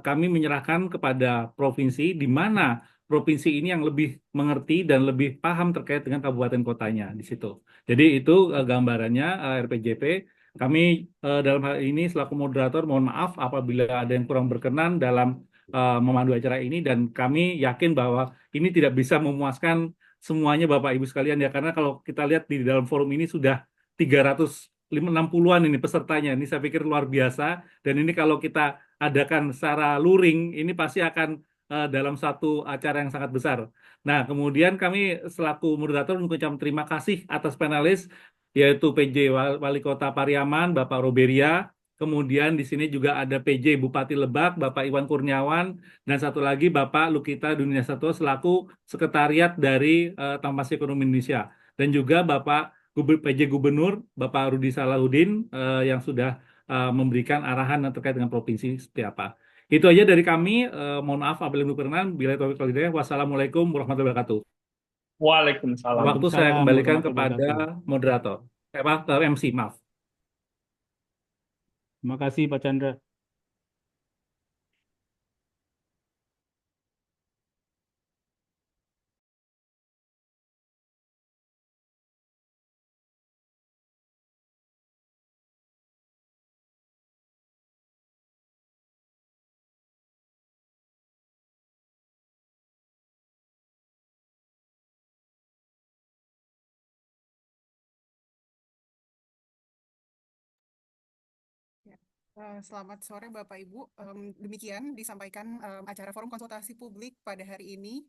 kami menyerahkan kepada provinsi di mana provinsi ini yang lebih mengerti dan lebih paham terkait dengan kabupaten kotanya di situ. Jadi itu gambarannya RPJP. Kami dalam hal ini selaku moderator mohon maaf apabila ada yang kurang berkenan dalam memandu acara ini, dan kami yakin bahwa ini tidak bisa memuaskan semuanya Bapak Ibu sekalian ya, karena kalau kita lihat di dalam forum ini sudah 360-an ini pesertanya. Ini saya pikir luar biasa, dan ini kalau kita adakan secara luring ini pasti akan dalam satu acara yang sangat besar. Nah, kemudian kami selaku moderator mengucapkan terima kasih atas panelis, yaitu PJ Wali Kota Pariaman, Bapak Roberia. Kemudian di sini juga ada PJ Bupati Lebak, Bapak Iwan Kurniawan, dan satu lagi Bapak Lukita Dunia Satwa selaku Sekretariat dari Tamas Ekonomi Indonesia. Dan juga Bapak PJ Gubernur, Bapak Rudi Salahuddin, yang sudah memberikan arahan terkait dengan provinsi seperti apa. Itu aja dari kami. Mohon maaf apabila berkenan. Bila taufiq wal hidayah. Wassalamualaikum warahmatullahi wabarakatuh. Waalaikumsalam. Waktu saya Waalaikumsalam kembalikan warahmatullahi kepada wabarakatuh. moderator. MC, maaf. Terima kasih Pak Chandra. Selamat sore Bapak Ibu. Demikian disampaikan acara forum konsultasi publik pada hari ini.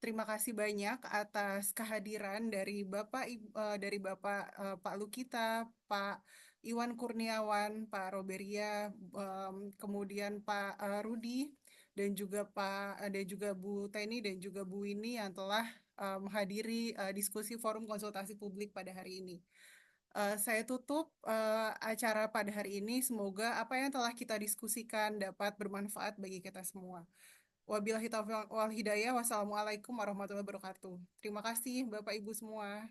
Terima kasih banyak atas kehadiran dari Pak Lukita, Pak Iwan Kurniawan, Pak Roberia, kemudian Pak Rudi, dan juga Bu Teni dan juga Bu Winnie yang telah menghadiri diskusi forum konsultasi publik pada hari ini. Saya tutup acara pada hari ini. Semoga apa yang telah kita diskusikan dapat bermanfaat bagi kita semua. Wabillahi taufiq wal hidayah. Wassalamualaikum warahmatullahi wabarakatuh. Terima kasih Bapak Ibu semua.